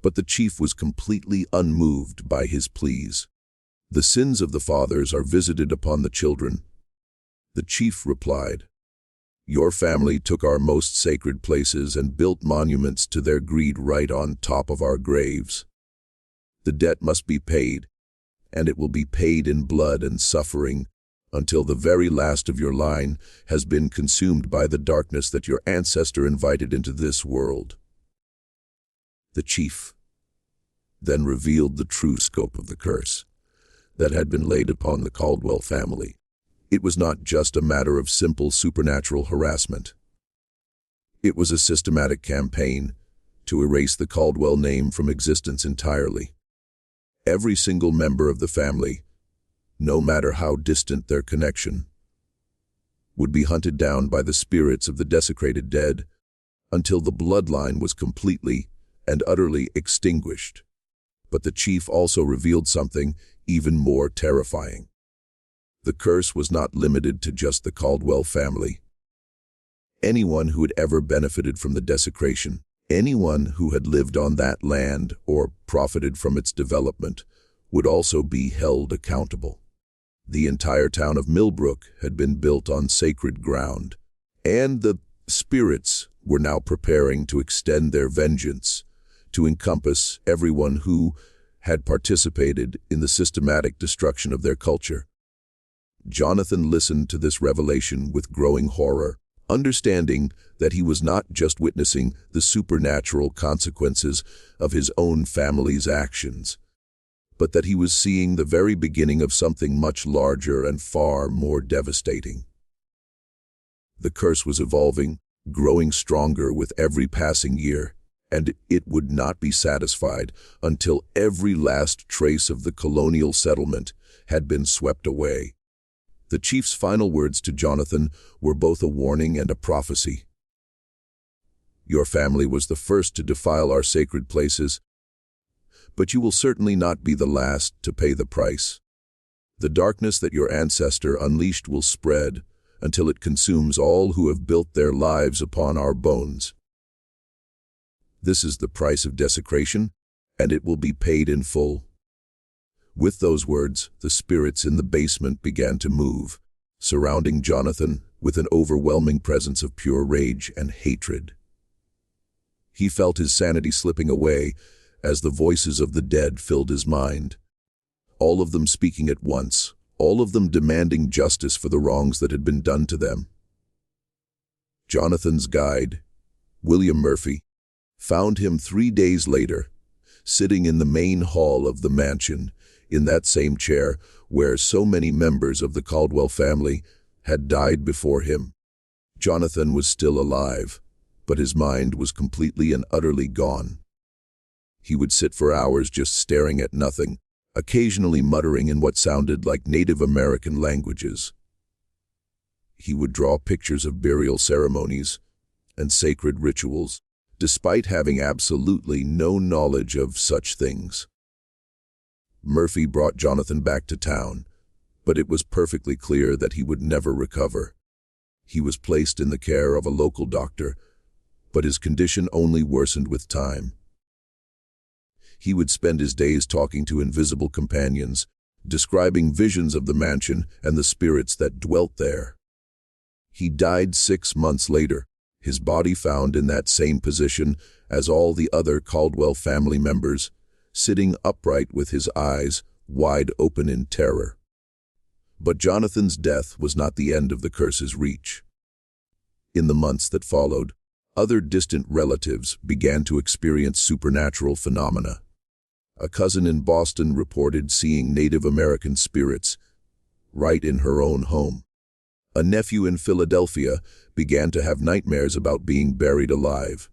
But the chief was completely unmoved by his pleas. "The sins of the fathers are visited upon the children," the chief replied. Your family took our most sacred places and built monuments to their greed right on top of our graves. The debt must be paid, and it will be paid in blood and suffering until the very last of your line has been consumed by the darkness that your ancestor invited into this world." The chief then revealed the true scope of the curse that had been laid upon the Caldwell family. It was not just a matter of simple supernatural harassment. It was a systematic campaign to erase the Caldwell name from existence entirely. Every single member of the family, no matter how distant their connection, would be hunted down by the spirits of the desecrated dead until the bloodline was completely and utterly extinguished. But the chief also revealed something even more terrifying. The curse was not limited to just the Caldwell family. Anyone who had ever benefited from the desecration, anyone who had lived on that land or profited from its development, would also be held accountable. The entire town of Millbrook had been built on sacred ground, and the spirits were now preparing to extend their vengeance to encompass everyone who had participated in the systematic destruction of their culture. Jonathan listened to this revelation with growing horror, understanding that he was not just witnessing the supernatural consequences of his own family's actions, but that he was seeing the very beginning of something much larger and far more devastating. The curse was evolving, growing stronger with every passing year, and it would not be satisfied until every last trace of the colonial settlement had been swept away. The chief's final words to Jonathan were both a warning and a prophecy. "Your family was the first to defile our sacred places, but you will certainly not be the last to pay the price. The darkness that your ancestor unleashed will spread until it consumes all who have built their lives upon our bones. This is the price of desecration, and it will be paid in full." With those words, the spirits in the basement began to move, surrounding Jonathan with an overwhelming presence of pure rage and hatred. He felt his sanity slipping away as the voices of the dead filled his mind, all of them speaking at once, all of them demanding justice for the wrongs that had been done to them. Jonathan's guide, William Murphy, found him 3 days later, sitting in the main hall of the mansion, in that same chair where so many members of the Caldwell family had died before him. Jonathan was still alive, but his mind was completely and utterly gone. He would sit for hours just staring at nothing, occasionally muttering in what sounded like Native American languages. He would draw pictures of burial ceremonies and sacred rituals, despite having absolutely no knowledge of such things. Murphy brought Jonathan back to town, but it was perfectly clear that he would never recover. He was placed in the care of a local doctor, but his condition only worsened with time. He would spend his days talking to invisible companions, describing visions of the mansion and the spirits that dwelt there. He died 6 months later, his body found in that same position as all the other Caldwell family members, sitting upright with his eyes wide open in terror. But Jonathan's death was not the end of the curse's reach. In the months that followed, other distant relatives began to experience supernatural phenomena. A cousin in Boston reported seeing Native American spirits right in her own home. A nephew in Philadelphia began to have nightmares about being buried alive.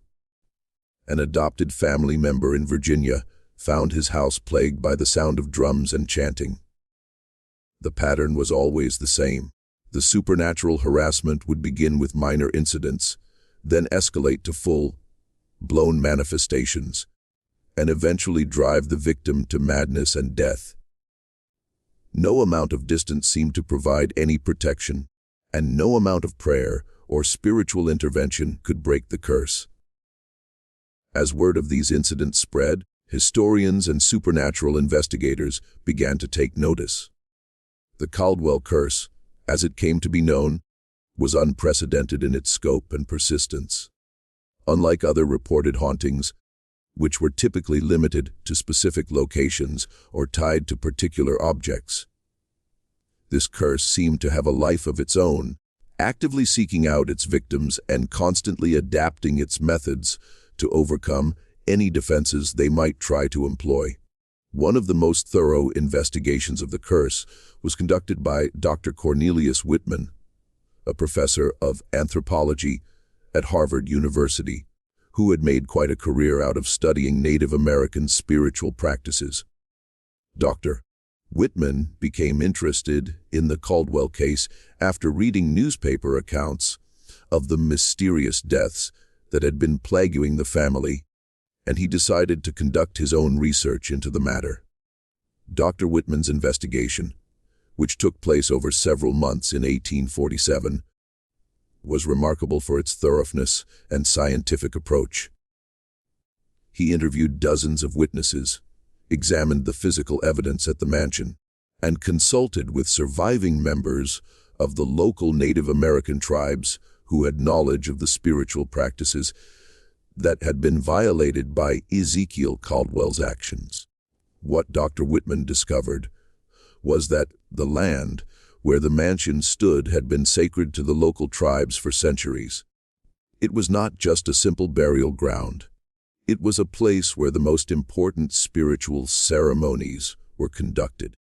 An adopted family member in Virginia found his house plagued by the sound of drums and chanting. The pattern was always the same. The supernatural harassment would begin with minor incidents, then escalate to full-blown manifestations, and eventually drive the victim to madness and death. No amount of distance seemed to provide any protection, and no amount of prayer or spiritual intervention could break the curse. As word of these incidents spread, historians and supernatural investigators began to take notice. The Caldwell curse, as it came to be known, was unprecedented in its scope and persistence. Unlike other reported hauntings, which were typically limited to specific locations or tied to particular objects, this curse seemed to have a life of its own, actively seeking out its victims and constantly adapting its methods to overcome any defenses they might try to employ. One of the most thorough investigations of the curse was conducted by Dr. Cornelius Whitman, a professor of anthropology at Harvard University, who had made quite a career out of studying Native American spiritual practices. Dr. Whitman became interested in the Caldwell case after reading newspaper accounts of the mysterious deaths that had been plaguing the family, and he decided to conduct his own research into the matter. Dr. Whitman's investigation, which took place over several months in 1847, was remarkable for its thoroughness and scientific approach. He interviewed dozens of witnesses, examined the physical evidence at the mansion, and consulted with surviving members of the local Native American tribes who had knowledge of the spiritual practices that had been violated by Ezekiel Caldwell's actions. What Dr. Whitman discovered was that the land where the mansion stood had been sacred to the local tribes for centuries. It was not just a simple burial ground. It was a place where the most important spiritual ceremonies were conducted,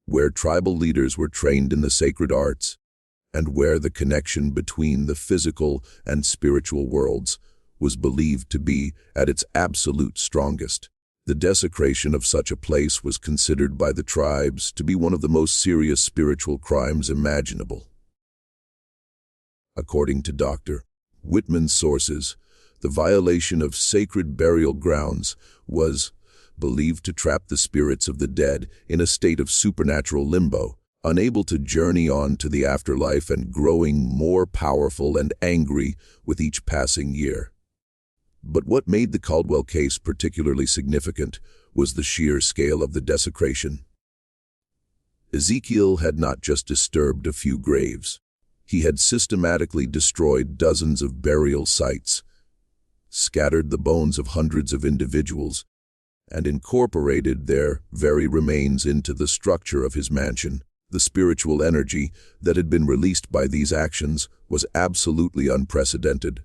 where tribal leaders were trained in the sacred arts, and where the connection between the physical and spiritual worlds was believed to be at its absolute strongest. The desecration of such a place was considered by the tribes to be one of the most serious spiritual crimes imaginable. According to Dr. Whitman's sources, the violation of sacred burial grounds was believed to trap the spirits of the dead in a state of supernatural limbo, unable to journey on to the afterlife and growing more powerful and angry with each passing year. But what made the Caldwell case particularly significant was the sheer scale of the desecration. Ezekiel had not just disturbed a few graves. He had systematically destroyed dozens of burial sites, scattered the bones of hundreds of individuals, and incorporated their very remains into the structure of his mansion. The spiritual energy that had been released by these actions was absolutely unprecedented,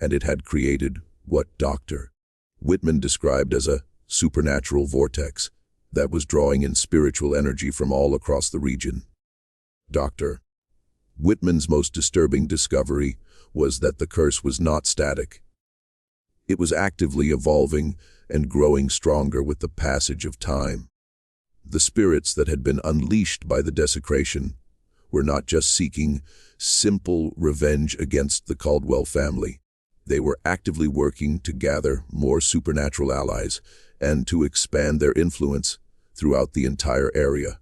and it had created what Dr. Whitman described as a supernatural vortex that was drawing in spiritual energy from all across the region. Dr. Whitman's most disturbing discovery was that the curse was not static. It was actively evolving and growing stronger with the passage of time. The spirits that had been unleashed by the desecration were not just seeking simple revenge against the Caldwell family. They were actively working to gather more supernatural allies and to expand their influence throughout the entire area.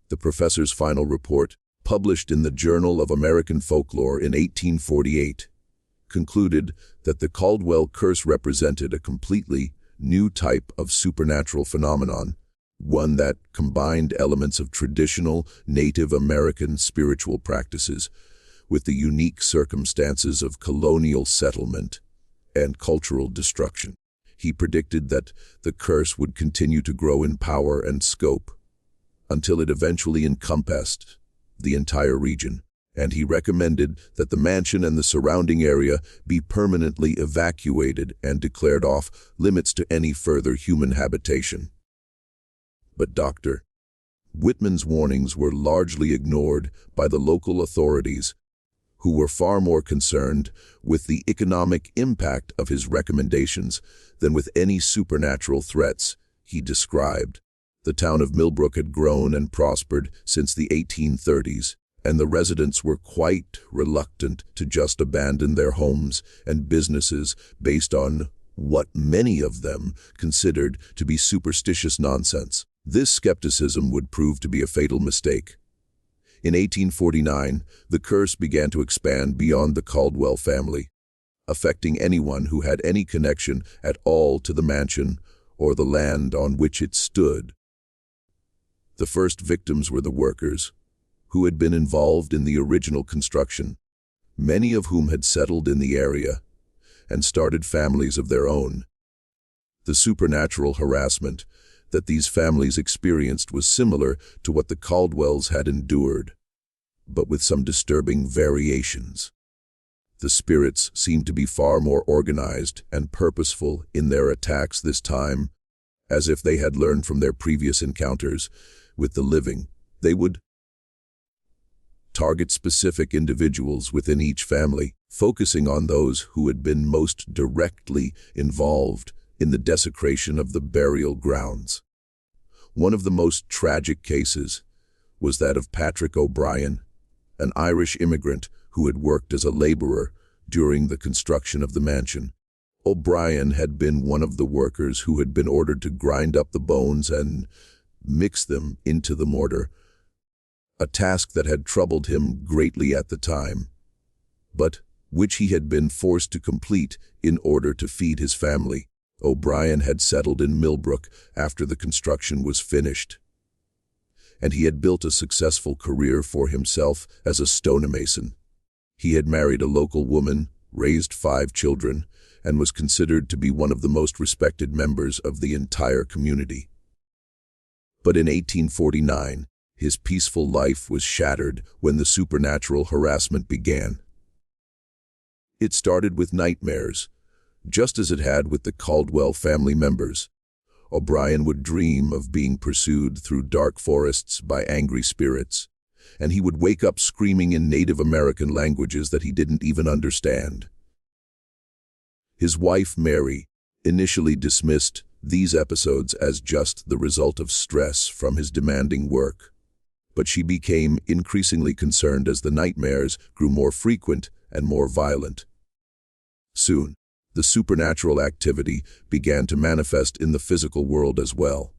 The professor's final report, published in the Journal of American Folklore in 1848, concluded that the Caldwell curse represented a completely new type of supernatural phenomenon, one that combined elements of traditional Native American spiritual practices with the unique circumstances of colonial settlement and cultural destruction. He predicted that the curse would continue to grow in power and scope until it eventually encompassed the entire region, and he recommended that the mansion and the surrounding area be permanently evacuated and declared off limits to any further human habitation. But Dr. Whitman's warnings were largely ignored by the local authorities, who were far more concerned with the economic impact of his recommendations than with any supernatural threats he described. The town of Millbrook had grown and prospered since the 1830s, and the residents were quite reluctant to just abandon their homes and businesses based on what many of them considered to be superstitious nonsense. This skepticism would prove to be a fatal mistake. In 1849, the curse began to expand beyond the Caldwell family, affecting anyone who had any connection at all to the mansion or the land on which it stood. The first victims were the workers, who had been involved in the original construction, many of whom had settled in the area and started families of their own. The supernatural harassment that these families experienced was similar to what the Caldwells had endured, but with some disturbing variations. The spirits seemed to be far more organized and purposeful in their attacks this time, as if they had learned from their previous encounters with the living. They would target specific individuals within each family, focusing on those who had been most directly involved in the desecration of the burial grounds. One of the most tragic cases was that of Patrick O'Brien, an Irish immigrant who had worked as a laborer during the construction of the mansion. O'Brien had been one of the workers who had been ordered to grind up the bones and mix them into the mortar, a task that had troubled him greatly at the time, but which he had been forced to complete in order to feed his family. O'Brien had settled in Millbrook after the construction was finished, and he had built a successful career for himself as a stonemason. He had married a local woman, raised 5 children, and was considered to be one of the most respected members of the entire community. But in 1849, his peaceful life was shattered when the supernatural harassment began. It started with nightmares, just as it had with the Caldwell family members. O'Brien would dream of being pursued through dark forests by angry spirits, and he would wake up screaming in Native American languages that he didn't even understand. His wife, Mary, initially dismissed these episodes as just the result of stress from his demanding work, but she became increasingly concerned as the nightmares grew more frequent and more violent. Soon, the supernatural activity began to manifest in the physical world as well.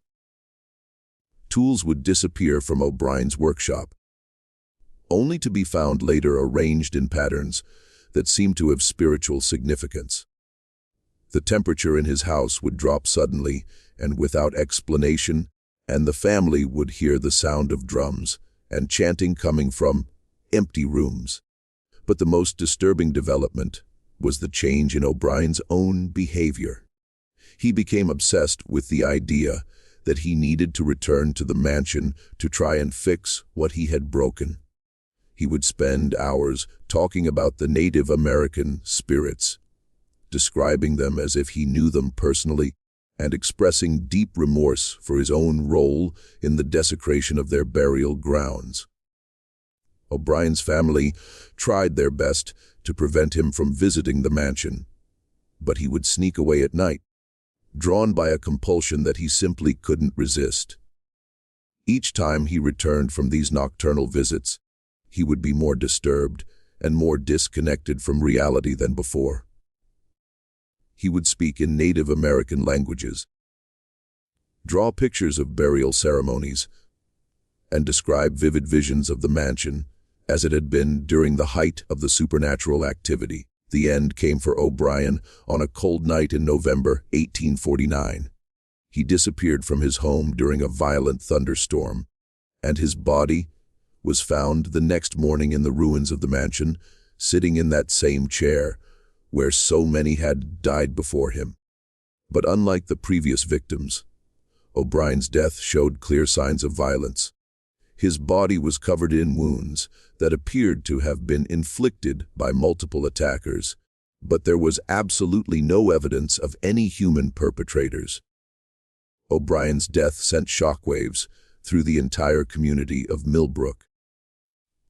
Tools would disappear from O'Brien's workshop, only to be found later arranged in patterns that seemed to have spiritual significance. The temperature in his house would drop suddenly and without explanation, and the family would hear the sound of drums and chanting coming from empty rooms. But the most disturbing development was the change in O'Brien's own behavior. He became obsessed with the idea that he needed to return to the mansion to try and fix what he had broken. He would spend hours talking about the Native American spirits, describing them as if he knew them personally, and expressing deep remorse for his own role in the desecration of their burial grounds. O'Brien's family tried their best to prevent him from visiting the mansion, but he would sneak away at night, drawn by a compulsion that he simply couldn't resist. Each time he returned from these nocturnal visits, he would be more disturbed and more disconnected from reality than before. He would speak in Native American languages, draw pictures of burial ceremonies, and describe vivid visions of the mansion as it had been during the height of the supernatural activity. The end came for O'Brien on a cold night in November 1849. He disappeared from his home during a violent thunderstorm, and his body was found the next morning in the ruins of the mansion, sitting in that same chair where so many had died before him. But unlike the previous victims, O'Brien's death showed clear signs of violence. His body was covered in wounds that appeared to have been inflicted by multiple attackers, but there was absolutely no evidence of any human perpetrators. O'Brien's death sent shockwaves through the entire community of Millbrook.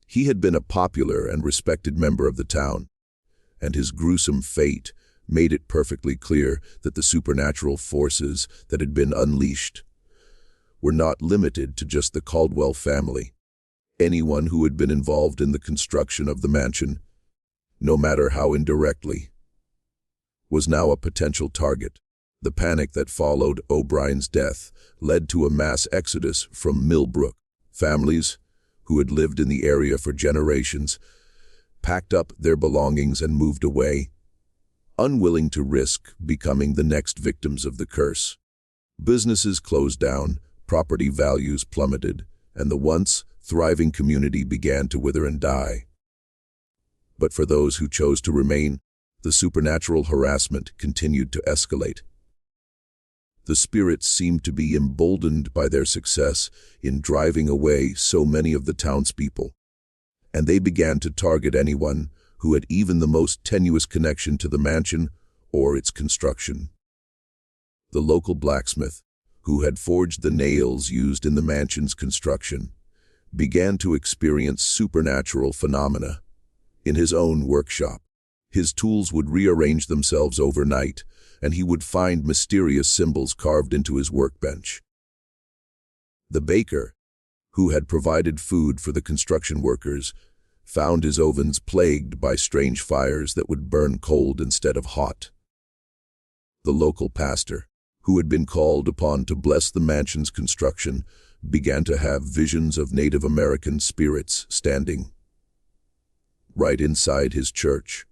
He had been a popular and respected member of the town, and his gruesome fate made it perfectly clear that the supernatural forces that had been unleashed were not limited to just the Caldwell family. Anyone who had been involved in the construction of the mansion, no matter how indirectly, was now a potential target. The panic that followed O'Brien's death led to a mass exodus from Millbrook. Families who had lived in the area for generations packed up their belongings and moved away, unwilling to risk becoming the next victims of the curse. Businesses closed down, property values plummeted, and the once thriving community began to wither and die. But for those who chose to remain, the supernatural harassment continued to escalate. The spirits seemed to be emboldened by their success in driving away so many of the townspeople, and they began to target anyone who had even the most tenuous connection to the mansion or its construction. The local blacksmith, who had forged the nails used in the mansion's construction, began to experience supernatural phenomena. In his own workshop, his tools would rearrange themselves overnight, and he would find mysterious symbols carved into his workbench. The baker, who had provided food for the construction workers, found his ovens plagued by strange fires that would burn cold instead of hot. The local pastor, who had been called upon to bless the mansion's construction, began to have visions of Native American spirits standing right inside his church,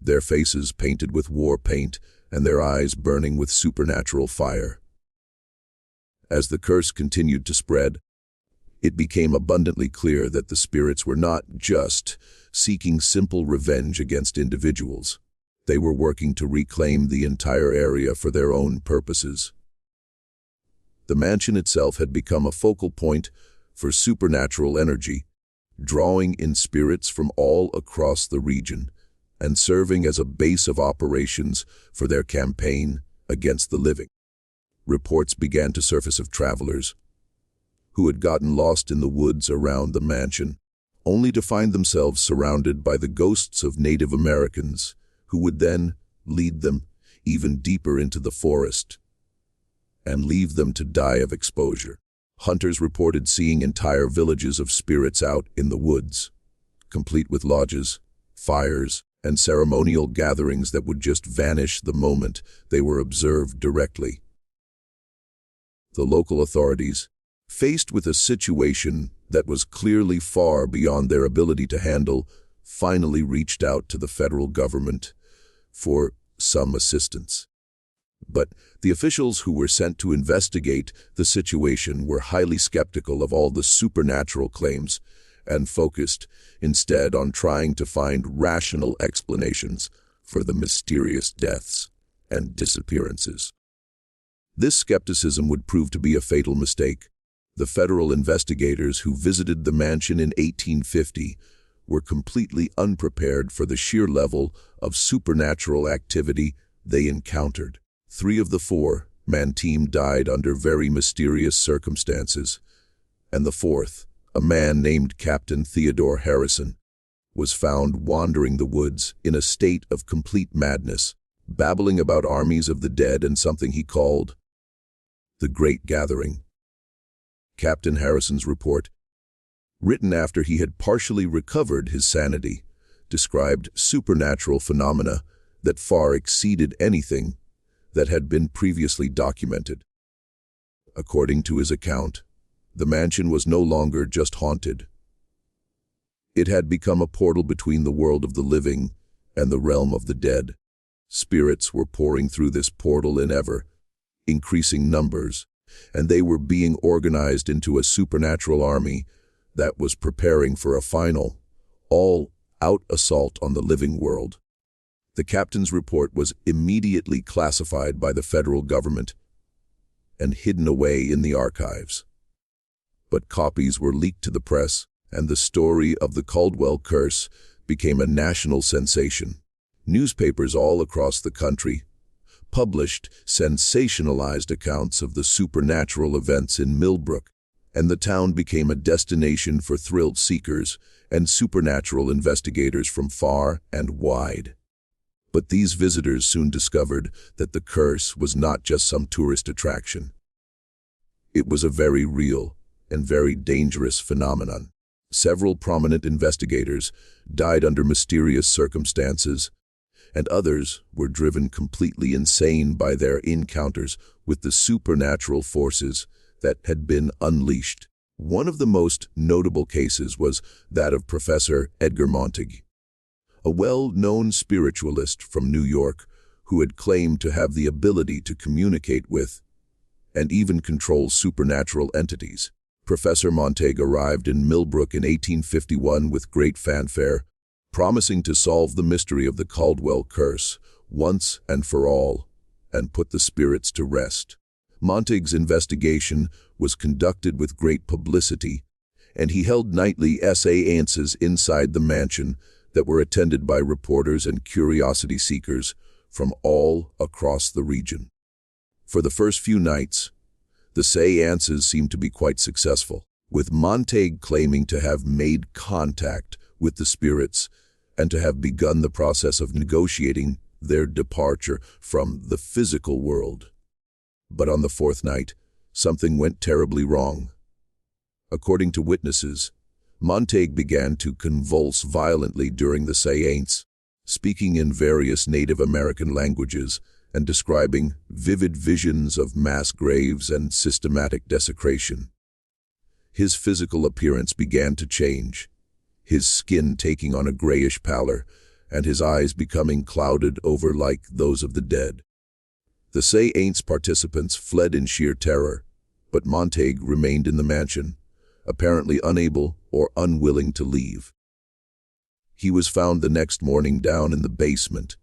their faces painted with war paint and their eyes burning with supernatural fire. As the curse continued to spread, it became abundantly clear that the spirits were not just seeking simple revenge against individuals. They were working to reclaim the entire area for their own purposes. The mansion itself had become a focal point for supernatural energy, drawing in spirits from all across the region and serving as a base of operations for their campaign against the living. Reports began to surface of travelers who had gotten lost in the woods around the mansion, only to find themselves surrounded by the ghosts of Native Americans, who would then lead them even deeper into the forest and leave them to die of exposure. Hunters reported seeing entire villages of spirits out in the woods, complete with lodges, fires, and ceremonial gatherings that would just vanish the moment they were observed directly. The local authorities, faced with a situation that was clearly far beyond their ability to handle, finally reached out to the federal government for some assistance. But the officials who were sent to investigate the situation were highly skeptical of all the supernatural claims and focused instead on trying to find rational explanations for the mysterious deaths and disappearances. This skepticism would prove to be a fatal mistake. The federal investigators who visited the mansion in 1850 were completely unprepared for the sheer level of supernatural activity they encountered. 3 of the 4-man team died under very mysterious circumstances, and the 4th, a man named Captain Theodore Harrison, was found wandering the woods in a state of complete madness, babbling about armies of the dead and something he called the Great Gathering. Captain Harrison's report, written after he had partially recovered his sanity, described supernatural phenomena that far exceeded anything that had been previously documented. According to his account, the mansion was no longer just haunted. It had become a portal between the world of the living and the realm of the dead. Spirits were pouring through this portal in ever-increasing numbers, and they were being organized into a supernatural army that was preparing for a final, all-out assault on the living world. The captain's report was immediately classified by the federal government and hidden away in the archives. But copies were leaked to the press, and the story of the Caldwell curse became a national sensation. Newspapers all across the country published sensationalized accounts of the supernatural events in Millbrook, and the town became a destination for thrill seekers and supernatural investigators from far and wide. But these visitors soon discovered that the curse was not just some tourist attraction. It was a very real and very dangerous phenomenon. Several prominent investigators died under mysterious circumstances, and others were driven completely insane by their encounters with the supernatural forces that had been unleashed. One of the most notable cases was that of Professor Edgar Montague, a well-known spiritualist from New York who had claimed to have the ability to communicate with and even control supernatural entities. Professor Montague arrived in Millbrook in 1851 with great fanfare, promising to solve the mystery of the Caldwell curse once and for all, and put the spirits to rest. Montague's investigation was conducted with great publicity, and he held nightly séances inside the mansion that were attended by reporters and curiosity seekers from all across the region. For the first few nights, the séances seemed to be quite successful, with Montague claiming to have made contact with the spirits and to have begun the process of negotiating their departure from the physical world. But on the fourth night, something went terribly wrong. According to witnesses, Montague began to convulse violently during the séance, speaking in various Native American languages and describing vivid visions of mass graves and systematic desecration. His physical appearance began to change, his skin taking on a grayish pallor, and his eyes becoming clouded over like those of the dead. The séance participants fled in sheer terror, but Montague remained in the mansion, apparently unable or unwilling to leave. He was found the next morning down in the basement,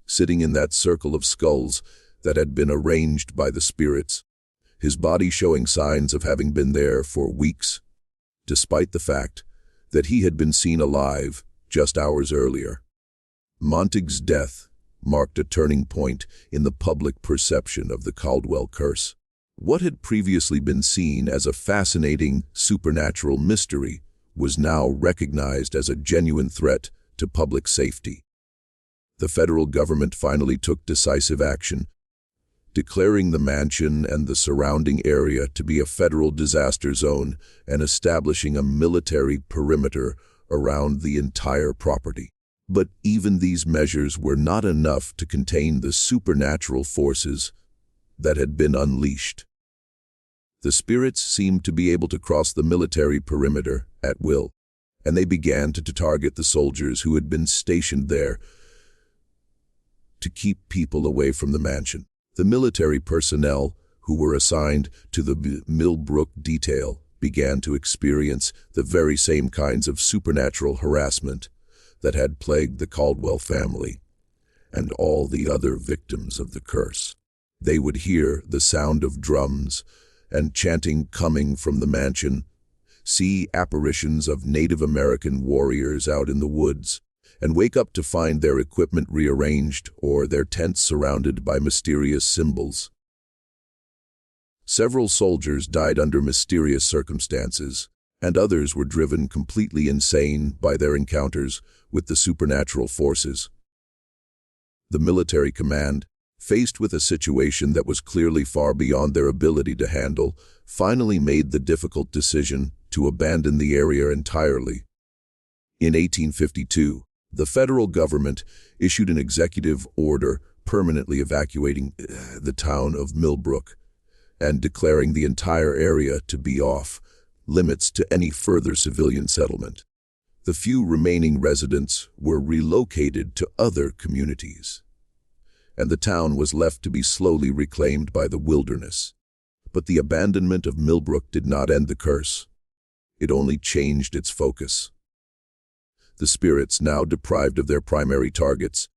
sitting in that circle of skulls that had been arranged by the spirits, his body showing signs of having been there for weeks, despite the fact that he had been seen alive just hours earlier. Montague's death marked a turning point in the public perception of the Caldwell curse. What had previously been seen as a fascinating supernatural mystery was now recognized as a genuine threat to public safety. The federal government finally took decisive action, declaring the mansion and the surrounding area to be a federal disaster zone and establishing a military perimeter around the entire property. But even these measures were not enough to contain the supernatural forces that had been unleashed. The spirits seemed to be able to cross the military perimeter at will, and they began to target the soldiers who had been stationed there to keep people away from the mansion. The military personnel who were assigned to the Millbrook detail began to experience the very same kinds of supernatural harassment that had plagued the Caldwell family and all the other victims of the curse. They would hear the sound of drums and chanting coming from the mansion, see apparitions of Native American warriors out in the woods, and wake up to find their equipment rearranged or their tents surrounded by mysterious symbols. Several soldiers died under mysterious circumstances, and others were driven completely insane by their encounters with the supernatural forces. The military command, faced with a situation that was clearly far beyond their ability to handle, finally made the difficult decision to abandon the area entirely. In 1852, the federal government issued an executive order permanently evacuating the town of Millbrook and declaring the entire area to be off limits to any further civilian settlement. The few remaining residents were relocated to other communities, and the town was left to be slowly reclaimed by the wilderness. But the abandonment of Millbrook did not end the curse. It only changed its focus. The spirits, now deprived of their primary targets,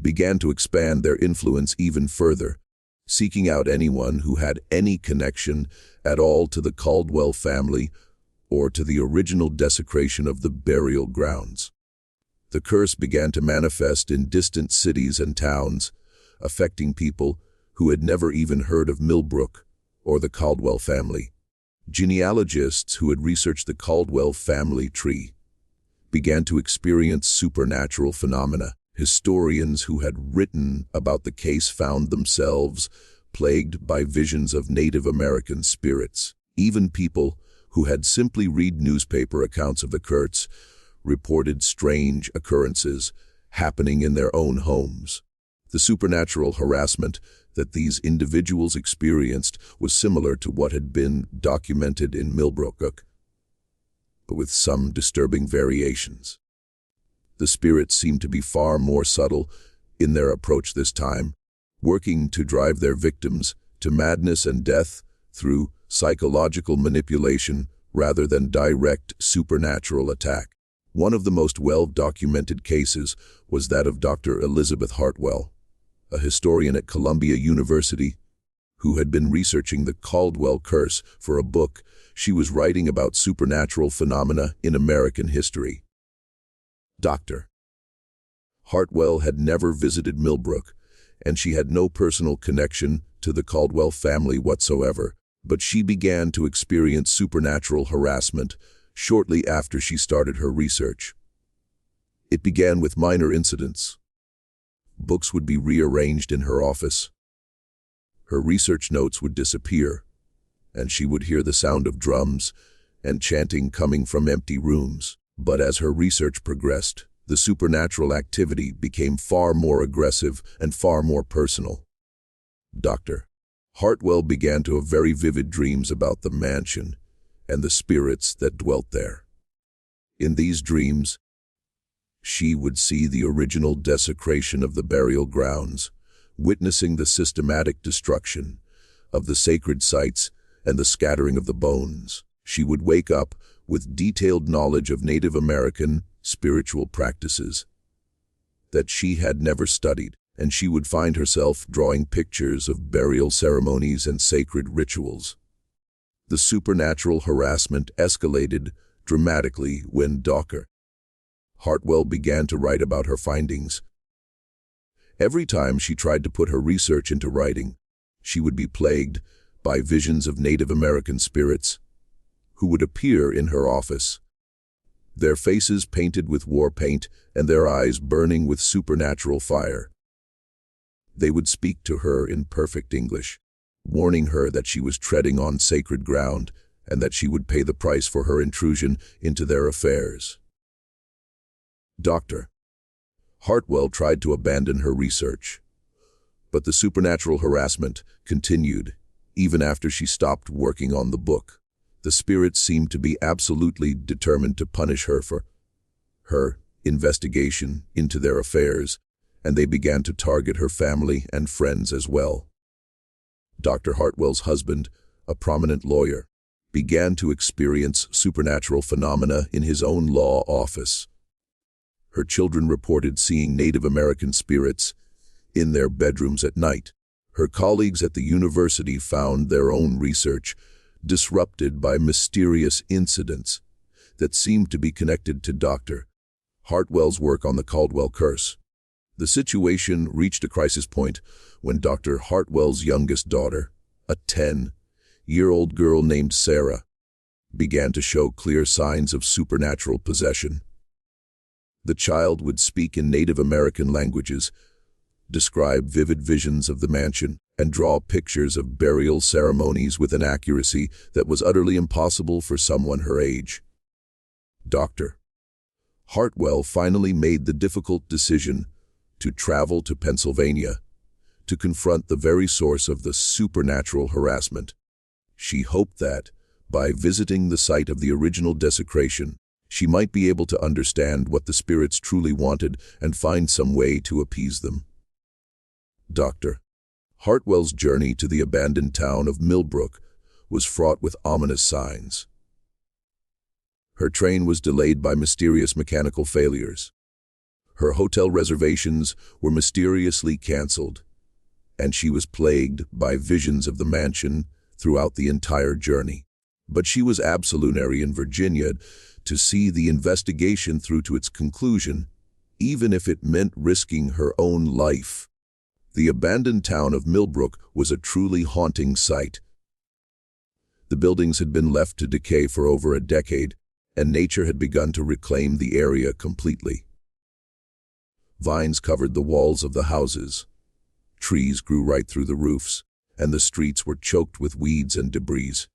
began to expand their influence even further, seeking out anyone who had any connection at all to the Caldwell family or to the original desecration of the burial grounds. The curse began to manifest in distant cities and towns, affecting people who had never even heard of Millbrook or the Caldwell family. Genealogists who had researched the Caldwell family tree began to experience supernatural phenomena. Historians who had written about the case found themselves plagued by visions of Native American spirits. Even people who had simply read newspaper accounts of the curse reported strange occurrences happening in their own homes. The supernatural harassment that these individuals experienced was similar to what had been documented in Millbrook, but with some disturbing variations. The spirits seemed to be far more subtle in their approach this time, working to drive their victims to madness and death through psychological manipulation rather than direct supernatural attack. One of the most well-documented cases was that of Dr. Elizabeth Hartwell, a historian at Columbia University, who had been researching the Caldwell curse for a book she was writing about supernatural phenomena in American history. Dr. Hartwell had never visited Millbrook, and she had no personal connection to the Caldwell family whatsoever, but she began to experience supernatural harassment shortly after she started her research. It began with minor incidents. Books would be rearranged in her office. Her research notes would disappear, and she would hear the sound of drums and chanting coming from empty rooms. But as her research progressed, the supernatural activity became far more aggressive and far more personal. Dr. Hartwell began to have very vivid dreams about the mansion and the spirits that dwelt there. In these dreams, she would see the original desecration of the burial grounds, witnessing the systematic destruction of the sacred sites and the scattering of the bones. She would wake up with detailed knowledge of Native American spiritual practices that she had never studied, and she would find herself drawing pictures of burial ceremonies and sacred rituals. The supernatural harassment escalated dramatically when Dr. Hartwell began to write about her findings. Every time she tried to put her research into writing, she would be plagued by visions of Native American spirits who would appear in her office, their faces painted with war paint and their eyes burning with supernatural fire. They would speak to her in perfect English, warning her that she was treading on sacred ground and that she would pay the price for her intrusion into their affairs. Dr. Hartwell tried to abandon her research, but the supernatural harassment continued even after she stopped working on the book. The spirits seemed to be absolutely determined to punish her for her investigation into their affairs, and they began to target her family and friends as well. Dr. Hartwell's husband, a prominent lawyer, began to experience supernatural phenomena in his own law office. Her children reported seeing Native American spirits in their bedrooms at night. Her colleagues at the university found their own research disrupted by mysterious incidents that seemed to be connected to Dr. Hartwell's work on the Caldwell curse. The situation reached a crisis point when Dr. Hartwell's youngest daughter, a 10-year-old girl named Sarah, began to show clear signs of supernatural possession. The child would speak in Native American languages, describe vivid visions of the mansion, and draw pictures of burial ceremonies with an accuracy that was utterly impossible for someone her age. Dr. Hartwell finally made the difficult decision to travel to Pennsylvania to confront the very source of the supernatural harassment. She hoped that, by visiting the site of the original desecration, she might be able to understand what the spirits truly wanted and find some way to appease them. Dr. Hartwell's journey to the abandoned town of Millbrook was fraught with ominous signs. Her train was delayed by mysterious mechanical failures. Her hotel reservations were mysteriously canceled, and she was plagued by visions of the mansion throughout the entire journey. But she was absolutely in Virginia to see the investigation through to its conclusion, even if it meant risking her own life. The abandoned town of Millbrook was a truly haunting sight. The buildings had been left to decay for over a decade, and nature had begun to reclaim the area completely. Vines covered the walls of the houses. Trees grew right through the roofs, and the streets were choked with weeds and debris.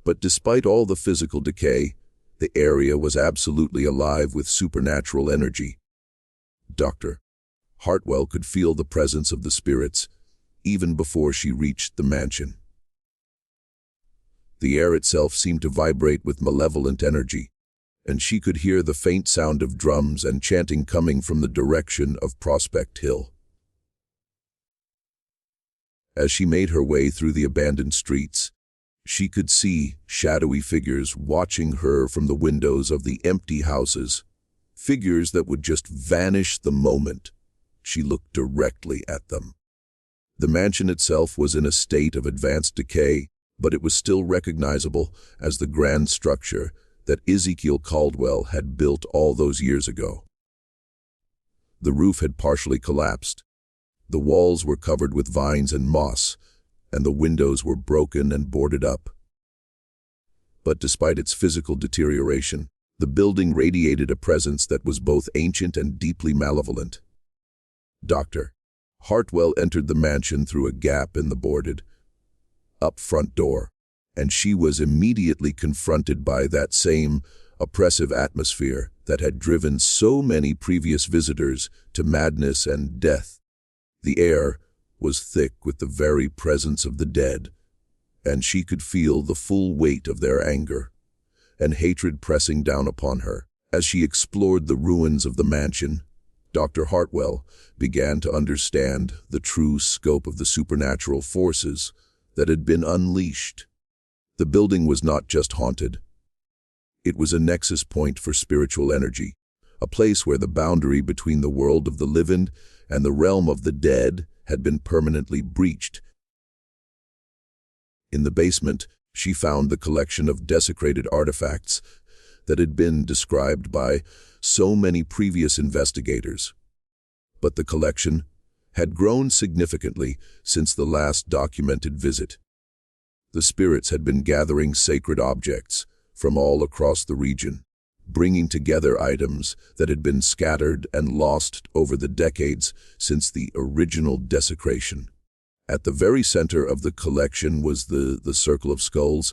But despite all the physical decay, the area was absolutely alive with supernatural energy. Dr. Hartwell could feel the presence of the spirits even before she reached the mansion. The air itself seemed to vibrate with malevolent energy, and she could hear the faint sound of drums and chanting coming from the direction of Prospect Hill. As she made her way through the abandoned streets, She could see shadowy figures watching her from the windows of the empty houses, figures that would just vanish the moment she looked directly at them. The mansion itself was in a state of advanced decay, but it was still recognizable as the grand structure that Ezekiel Caldwell had built all those years ago. The roof had partially collapsed. The walls were covered with vines and moss, and the windows were broken and boarded up. But despite its physical deterioration, the building radiated a presence that was both ancient and deeply malevolent. Dr. Hartwell entered the mansion through a gap in the boarded up front door, and she was immediately confronted by that same oppressive atmosphere that had driven so many previous visitors to madness and death. The air was thick with the very presence of the dead, and she could feel the full weight of their anger and hatred pressing down upon her. As she explored the ruins of the mansion, Dr. Hartwell began to understand the true scope of the supernatural forces that had been unleashed. The building was not just haunted. It was a nexus point for spiritual energy, a place where the boundary between the world of the living and the realm of the dead had been permanently breached. In the basement, she found the collection of desecrated artifacts that had been described by so many previous investigators. But the collection had grown significantly since the last documented visit. The spirits had been gathering sacred objects from all across the region, bringing together items that had been scattered and lost over the decades since the original desecration. At the very center of the collection was the circle of skulls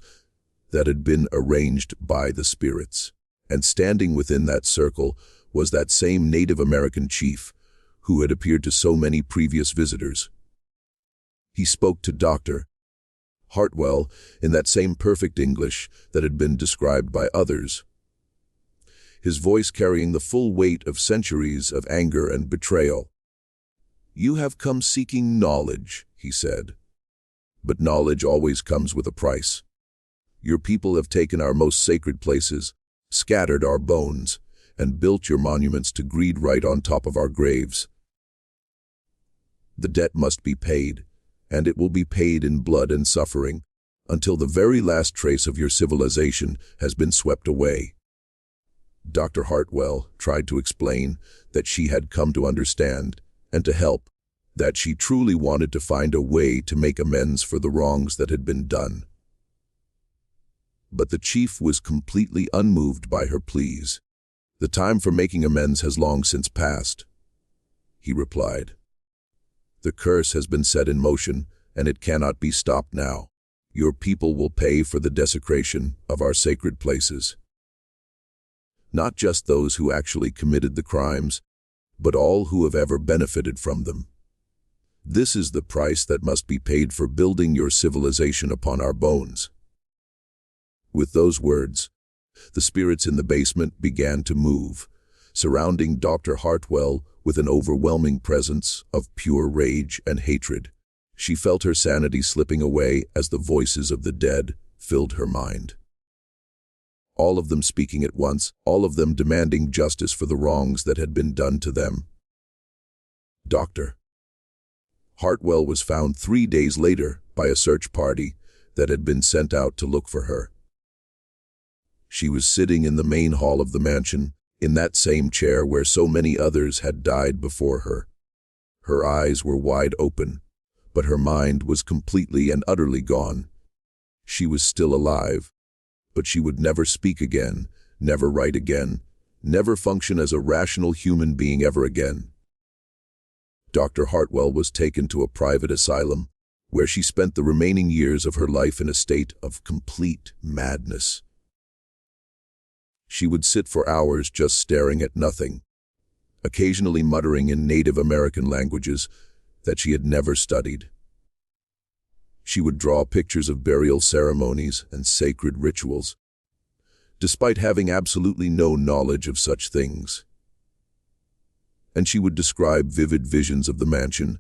that had been arranged by the spirits. And standing within that circle was that same Native American chief who had appeared to so many previous visitors. He spoke to Dr. Hartwell in that same perfect English that had been described by others, his voice carrying the full weight of centuries of anger and betrayal. "You have come seeking knowledge," he said, "but knowledge always comes with a price. Your people have taken our most sacred places, scattered our bones, and built your monuments to greed right on top of our graves. The debt must be paid, and it will be paid in blood and suffering, until the very last trace of your civilization has been swept away." Dr. Hartwell tried to explain that she had come to understand and to help, that she truly wanted to find a way to make amends for the wrongs that had been done. But the chief was completely unmoved by her pleas. "The time for making amends has long since passed," he replied. "The curse has been set in motion, and it cannot be stopped now. Your people will pay for the desecration of our sacred places. Not just those who actually committed the crimes, but all who have ever benefited from them. This is the price that must be paid for building your civilization upon our bones." With those words, the spirits in the basement began to move, surrounding Dr. Hartwell with an overwhelming presence of pure rage and hatred. She felt her sanity slipping away as the voices of the dead filled her mind. All of them speaking at once, all of them demanding justice for the wrongs that had been done to them. Dr. Hartwell was found 3 days later by a search party that had been sent out to look for her. She was sitting in the main hall of the mansion, in that same chair where so many others had died before her. Her eyes were wide open, but her mind was completely and utterly gone. She was still alive, but she would never speak again, never write again, never function as a rational human being ever again. Dr. Hartwell was taken to a private asylum, where she spent the remaining years of her life in a state of complete madness. She would sit for hours just staring at nothing, occasionally muttering in Native American languages that she had never studied. She would draw pictures of burial ceremonies and sacred rituals, despite having absolutely no knowledge of such things. And she would describe vivid visions of the mansion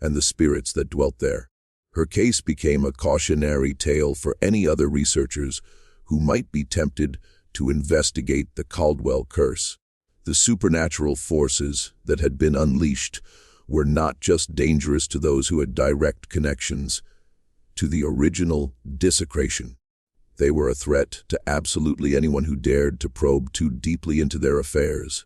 and the spirits that dwelt there. Her case became a cautionary tale for any other researchers who might be tempted to investigate the Caldwell curse. The supernatural forces that had been unleashed were not just dangerous to those who had direct connections to the original desecration. They were a threat to absolutely anyone who dared to probe too deeply into their affairs.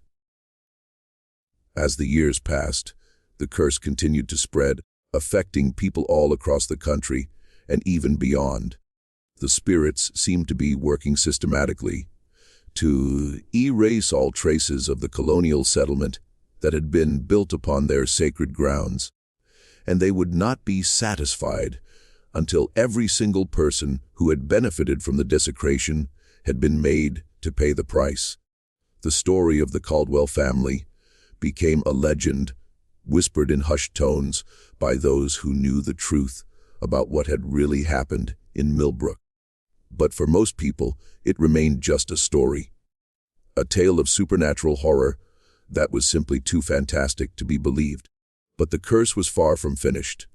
As the years passed, the curse continued to spread, affecting people all across the country and even beyond. The spirits seemed to be working systematically to erase all traces of the colonial settlement that had been built upon their sacred grounds, and they would not be satisfied until every single person who had benefited from the desecration had been made to pay the price. The story of the Caldwell family became a legend, whispered in hushed tones by those who knew the truth about what had really happened in Millbrook. But for most people, it remained just a story, a tale of supernatural horror that was simply too fantastic to be believed. But the curse was far from finished.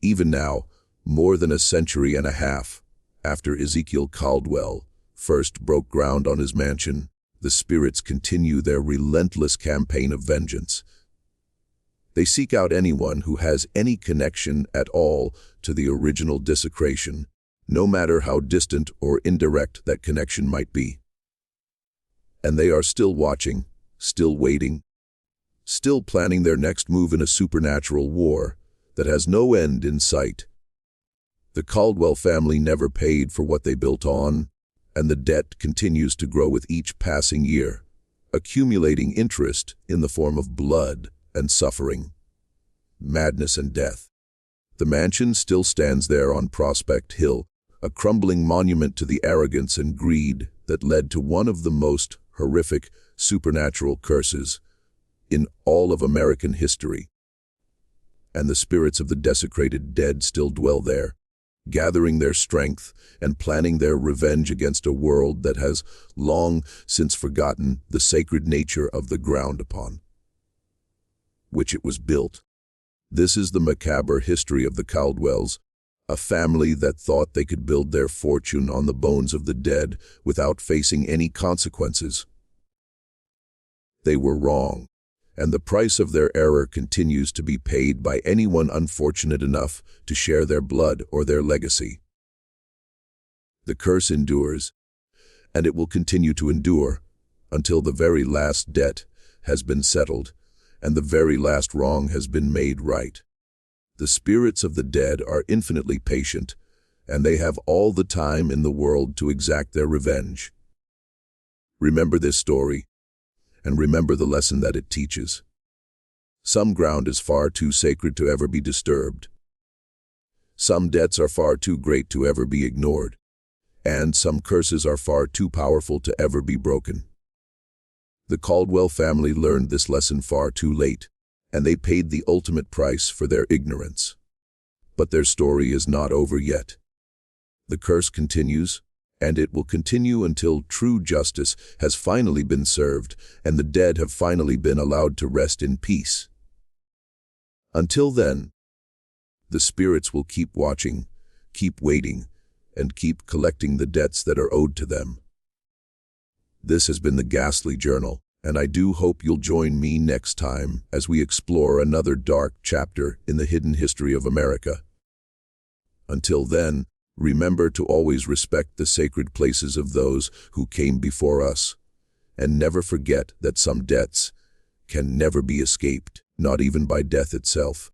Even now, more than a century and a half after Ezekiel Caldwell first broke ground on his mansion, the spirits continue their relentless campaign of vengeance. They seek out anyone who has any connection at all to the original desecration, no matter how distant or indirect that connection might be. And they are still watching, still waiting, still planning their next move in a supernatural war that has no end in sight. The Caldwell family never paid for what they built on, and the debt continues to grow with each passing year, accumulating interest in the form of blood and suffering, madness and death. The mansion still stands there on Prospect Hill, a crumbling monument to the arrogance and greed that led to one of the most horrific supernatural curses in all of American history. And the spirits of the desecrated dead still dwell there, gathering their strength and planning their revenge against a world that has long since forgotten the sacred nature of the ground upon which it was built. This is the macabre history of the Caldwells, a family that thought they could build their fortune on the bones of the dead without facing any consequences. They were wrong, and the price of their error continues to be paid by anyone unfortunate enough to share their blood or their legacy. The curse endures, and it will continue to endure until the very last debt has been settled and the very last wrong has been made right. The spirits of the dead are infinitely patient, and they have all the time in the world to exact their revenge. Remember this story, and remember the lesson that it teaches. Some ground is far too sacred to ever be disturbed. Some debts are far too great to ever be ignored, and some curses are far too powerful to ever be broken. The Caldwell family learned this lesson far too late, and they paid the ultimate price for their ignorance. But their story is not over yet. The curse continues, and it will continue until true justice has finally been served and the dead have finally been allowed to rest in peace. Until then, the spirits will keep watching, keep waiting, and keep collecting the debts that are owed to them. This has been the Ghastly Journal, and I do hope you'll join me next time as we explore another dark chapter in the hidden history of America. Until then, remember to always respect the sacred places of those who came before us, and never forget that some debts can never be escaped, not even by death itself.